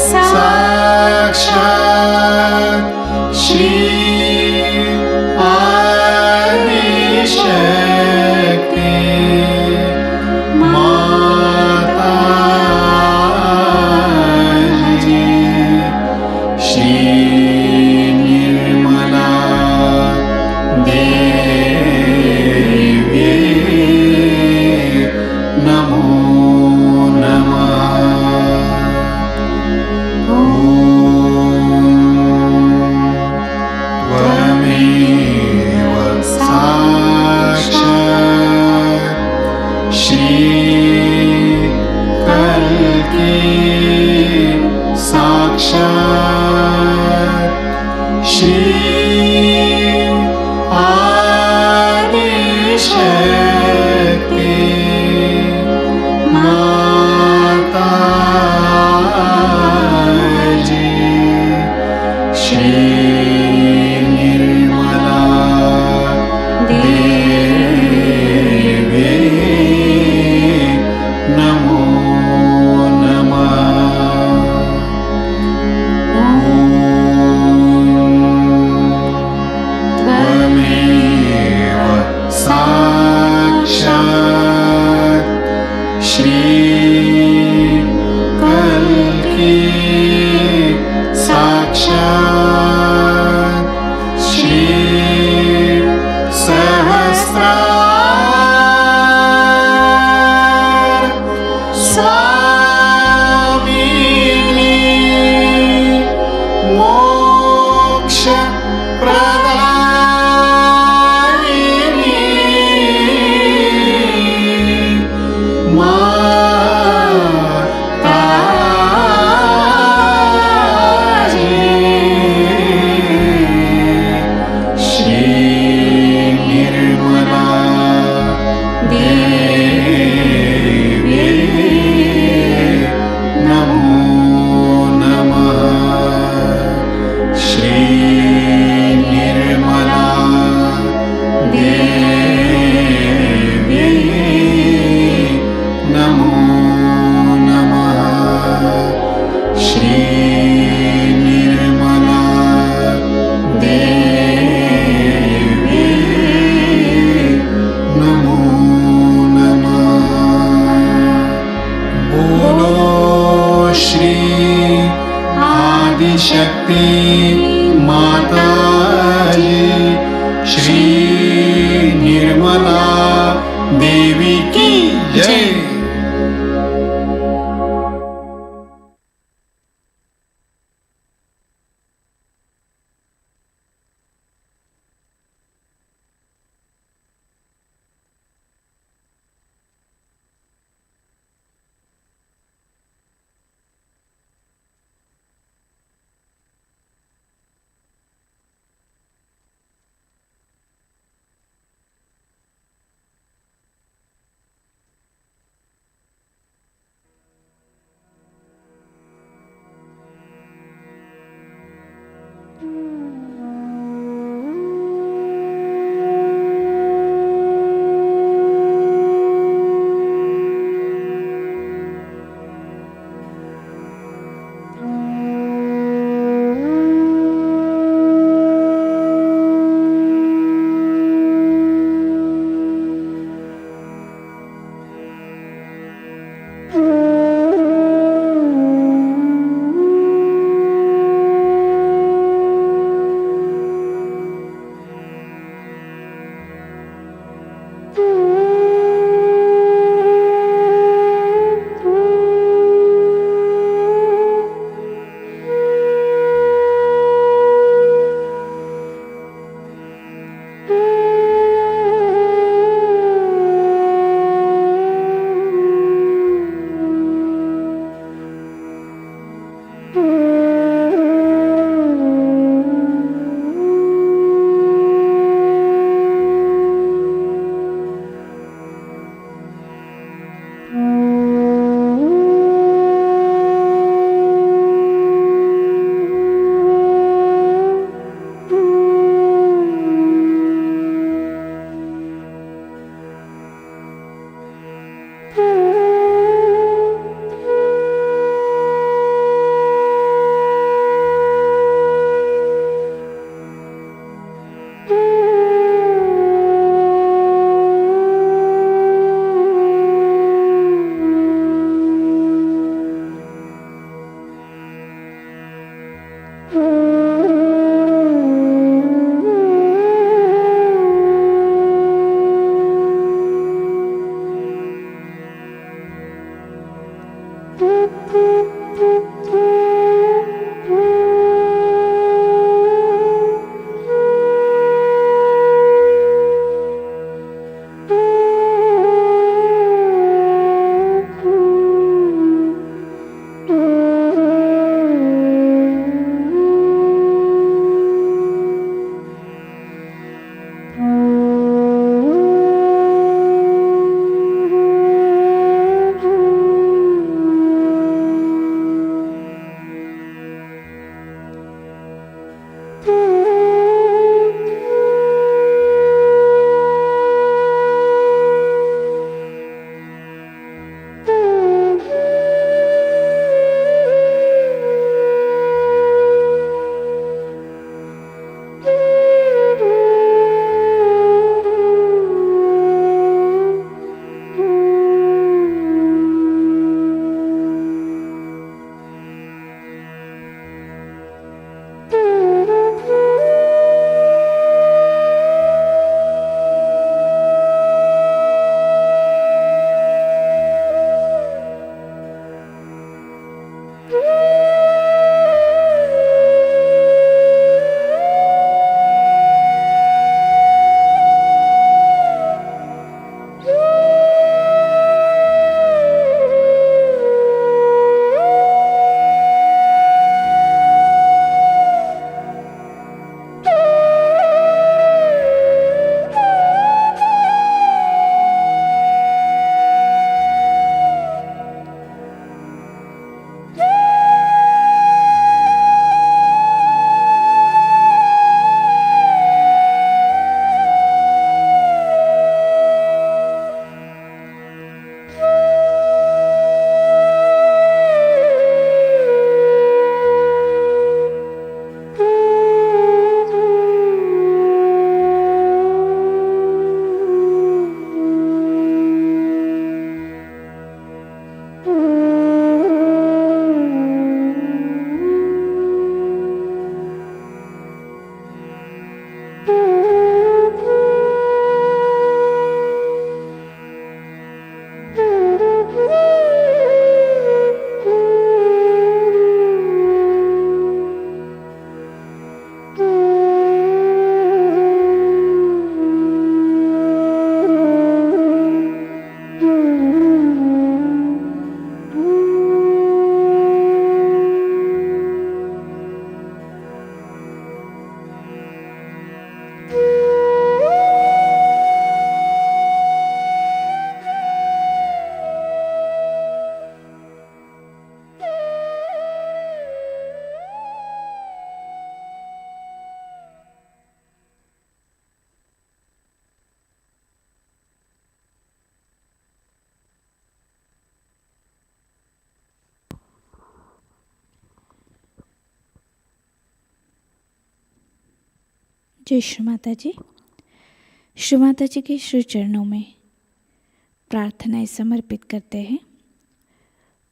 साक्षात् श्री आदिशक्ति माताजी, श्री निर्मला देवी नमो नमः। त्वमेव साक्षात् श्री कल्की साक्षात् श्री आदिशक्ति माताजी, श्री निर्मला देवी नमो नमः। त्वमेव साक्षात् श्री कल्की साक्षात् नमस्ते माताजी। श्री निर्मला देवी की जय। जय श्री माता जी। श्री माता जी के श्री चरणों में प्रार्थनाएं समर्पित करते हैं।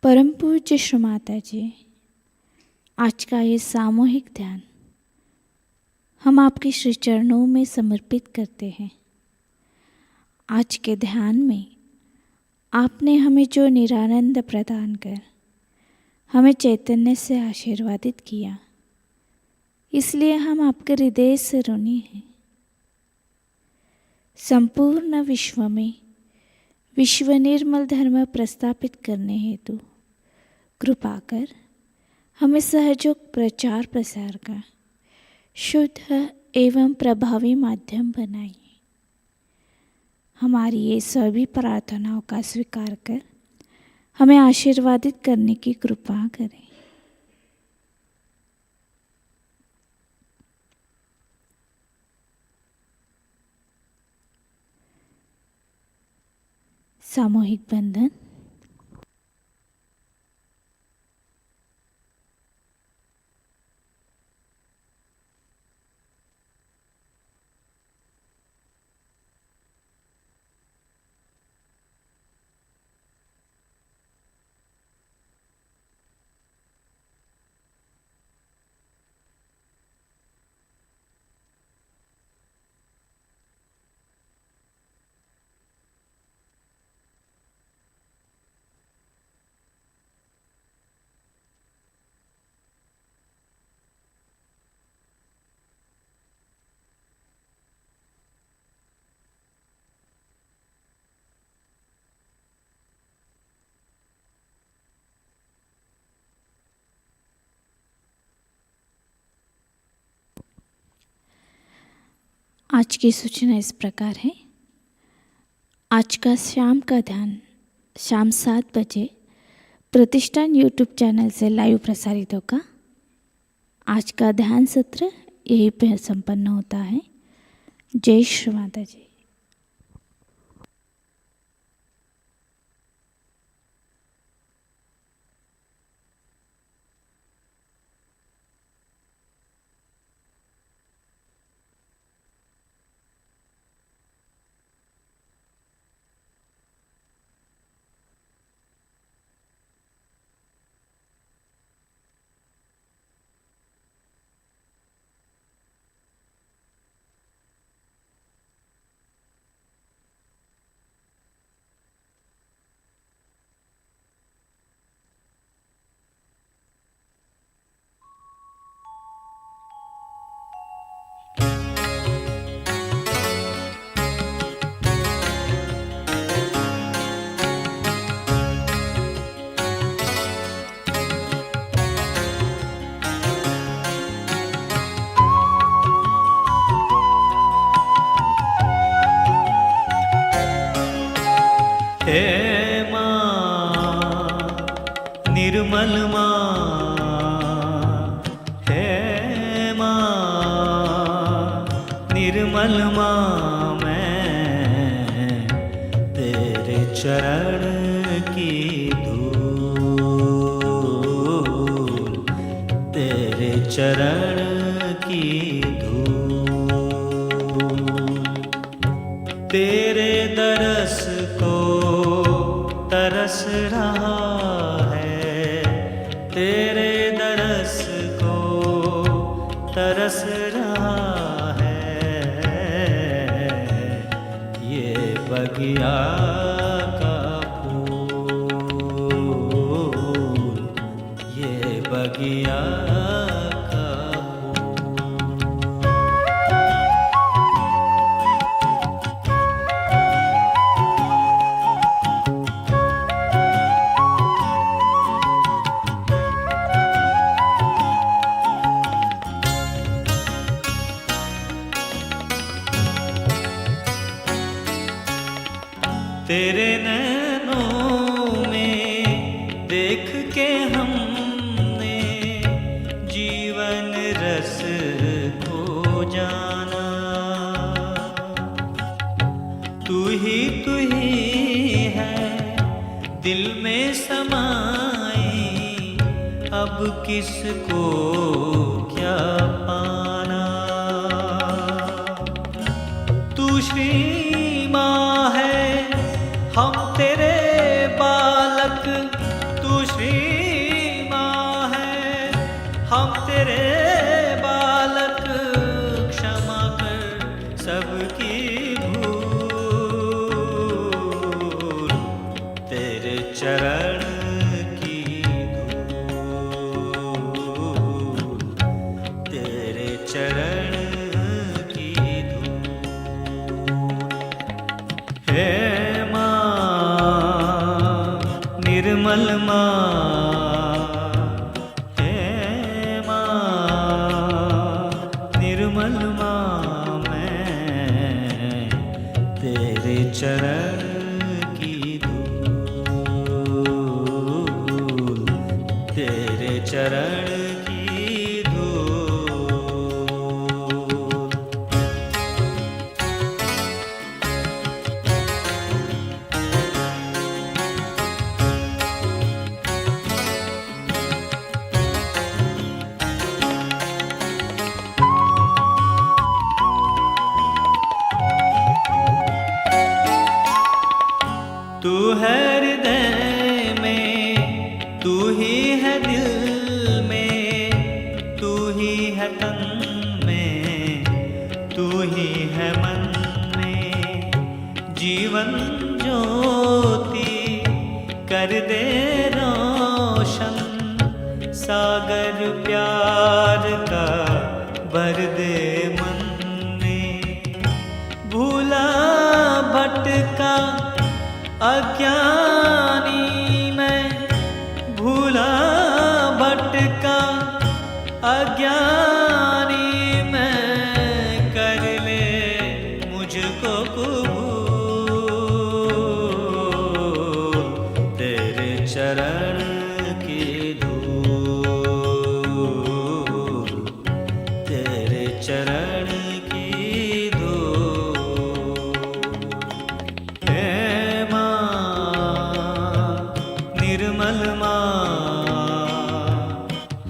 परम पूज्य श्री माता जी, आज का ये सामूहिक ध्यान हम आपके श्री चरणों में समर्पित करते हैं। आज के ध्यान में आपने हमें जो निरानंद प्रदान कर हमें चैतन्य से आशीर्वादित किया, इसलिए हम आपके हृदय से ऋणी हैं। संपूर्ण विश्व में विश्व निर्मल धर्म प्रस्थापित करने हेतु कृपा कर हमें सहयोग प्रचार प्रसार का शुद्ध एवं प्रभावी माध्यम बनाइए। हमारी ये सभी प्रार्थनाओं का स्वीकार कर हमें आशीर्वादित करने की कृपा करें। सामूहिक बंधन। आज की सूचना इस प्रकार है। आज का शाम का ध्यान शाम 7 बजे प्रतिष्ठान यूट्यूब चैनल से लाइव प्रसारित होगा। आज का ध्यान सत्र यहीं पे संपन्न होता है। जय श्री माता जी। हे माँ निर्मल माँ, हे माँ निर्मल माँ, मैं तेरे चरण की धूल, तेरे चरण की धूल, तेरे दरस को तरस रहा है, तेरे दरस को तरस रहा है। ये बगिया का फूल, ये बगिया तेरे नैनों में देख के हमने जीवन रस को जाना, तू ही है दिल में समाई, अब किसको क्या पाना। निर्मल माँ, हे माँ, निर्मल माँ, मैं तेरे चरण की धूल, तेरे चरण की धूल। तू है हृदय में, तू ही है दिल में, तू ही है तन में, तू ही है मन में। जीवन ज्योति कर दे रोशन, सागर प्यार का भर दे मन में। भूला भटका अज्ञानी मैं, भूला भटका अज्ञानी मैं, कर ले मुझको कबूल, तेरे चरण की धूल, तेरे चरण की धूल। हे निर्मल माँ,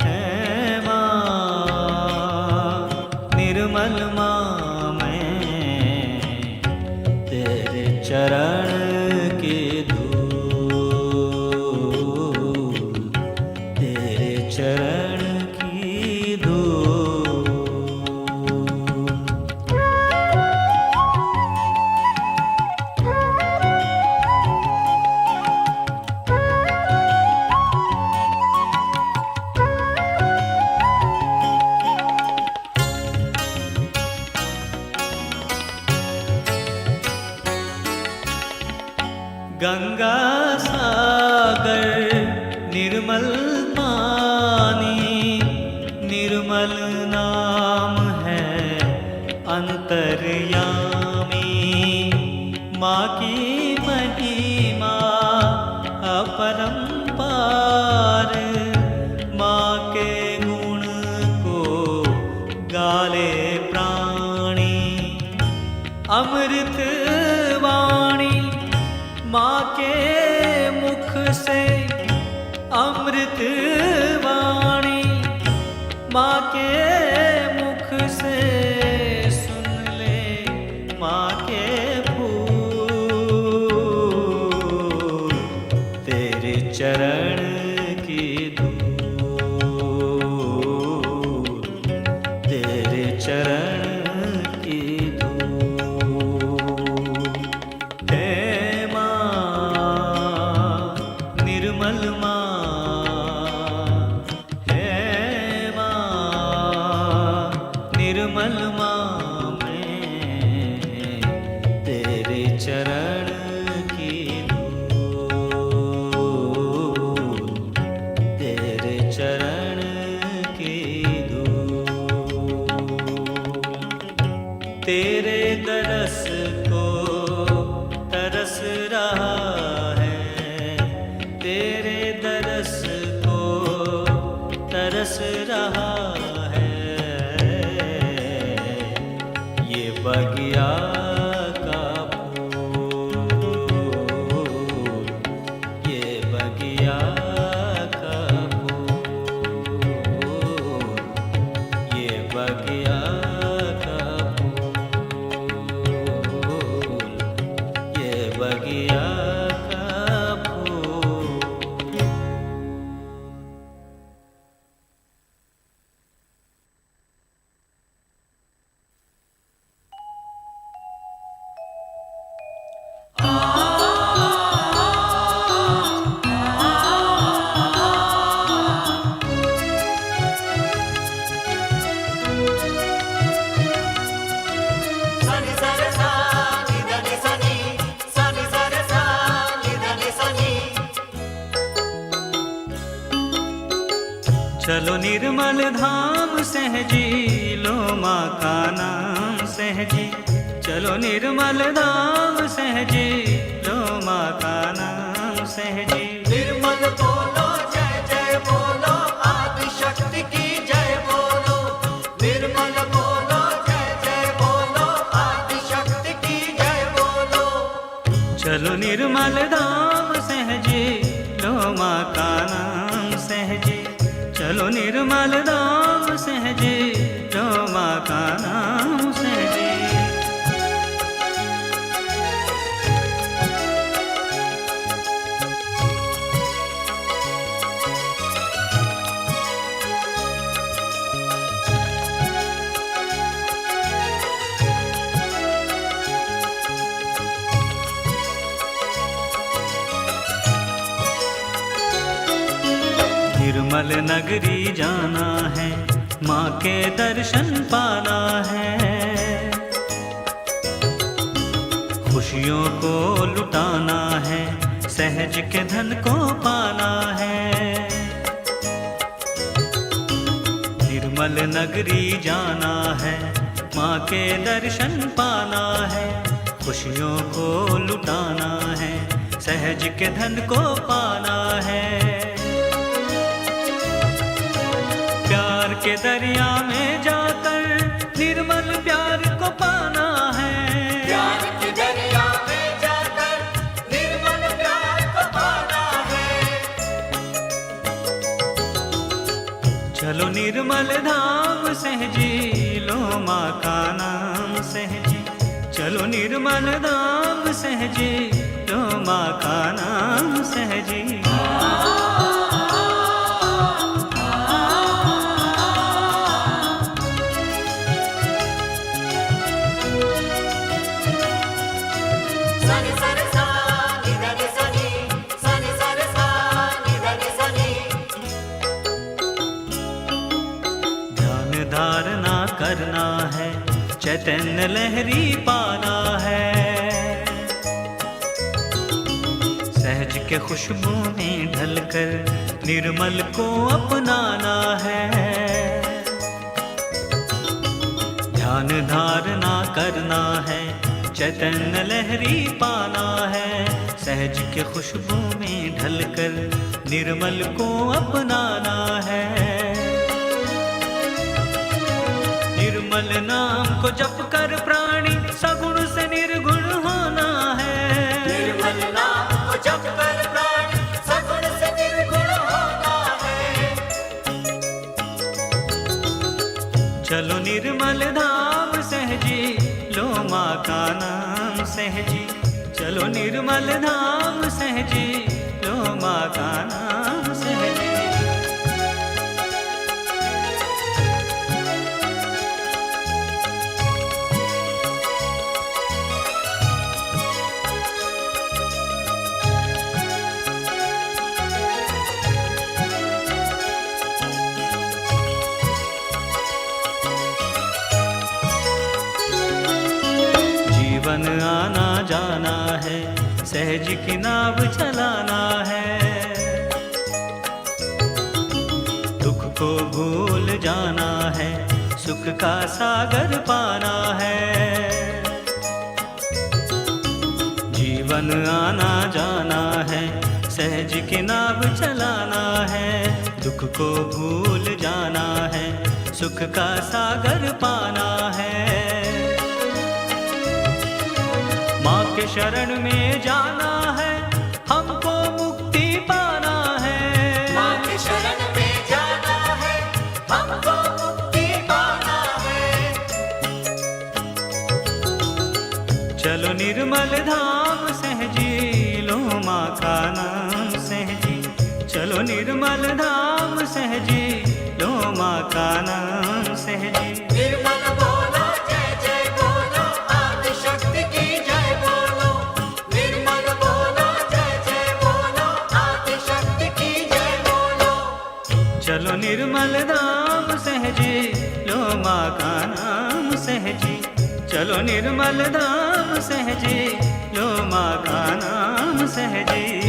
है माँ, निर्मल माँ, मैं तेरे चरण की धूल, तेरे चरण की धूल। गंगा सागर निर्मल पानी, निर्मल नाम है अंतर्यामी। माँ की महिमा अपरंपार, माँ के गुण को गाले प्राणी। अमृत वाणी माँ के मुख से, अमृत वाणी माँ के मुख से, सुन ले माँ के फूल, तेरे चरण की धूल, तेरे चरण की धूल। हे निर्मल माँ, हे माँ, निर्मल माँ, मैं तेरे चरण की धूल, तेरे चरण की धूल। तेरे दरस को तरस रहा है, तेरे दरस को तरस रहा है। ये बगिया का फूल, ये बगिया का फूल, ये बगिया का फूल, ये बगिया का फूल। चलो निर्मल धाम सहजी, लो माँ का नाम सहजी। चलो निर्मल धाम सहजी, लो माँ का नाम सहजी। निर्मल बोलो जय जय बोलो, आदि शक्ति की जय बोलो। निर्मल बोलो जय जय बोलो, आदि शक्ति की जय बोलो। चलो निर्मल धाम सहजी, लो माँ का नाम सहजी। चलो निर्मल धाम सहजी, लो माँ का नाम सहजी। निर्मल नगरी जाना है, माँ के दर्शन पाना है। खुशियों को लुटाना है, सहज के धन को पाना है। निर्मल नगरी जाना है, माँ के दर्शन पाना है। खुशियों को लुटाना है, सहज के धन को पाना है। प्यार के दरिया में जाकर निर्मल प्यार को पाना है। प्यार के दरिया में जाकर निर्मल प्यार को पाना है। चलो निर्मल धाम सहजी, लो माँ का नाम सहजी। चलो निर्मल धाम सहजी, लो माँ का नाम सहजी। धारणा करना है, चैतन्य लहरी पाना है। सहज के खुशबू में ढलकर निर्मल को अपनाना है। ध्यान धारणा करना है, चैतन्य लहरी पाना है। सहज के खुशबू में ढलकर निर्मल को अपनाना है। निर्मल नाम को जप कर प्राणी सगुण से निर्गुण होना है। निर्मल नाम को जप कर प्राणी सगुण से निर्गुण होना है। चलो निर्मल धाम सहजी, लो माँ का नाम सहजी। चलो निर्मल धाम सहजी, लो माँ का नाम सहजी। जीवन आना जाना है, सहज की नाव चलाना है। दुख को भूल जाना है, सुख का सागर पाना है। जीवन आना जाना है, सहज की नाव चलाना है। दुख को भूल जाना है, सुख का सागर पाना है। माँ के शरण में जाना है, हमको मुक्ति पाना है। माँ के शरण में जाना है, हमको मुक्ति पाना है। चलो निर्मल धाम सहजी, लो माँ का नाम सहजी। चलो निर्मल धाम सहजी, लो माँ का नाम सहजी। निर्मल बोलो जय जय बोलो, आदि शक्ति की जय बोलो। निर्मल बोलो जय जय बोलो, आदि शक्ति की जय बोलो। चलो निर्मल धाम सहजी, लो माँ का नाम सहजी। चलो निर्मल धाम सहजी, लो माँ का नाम सहजी।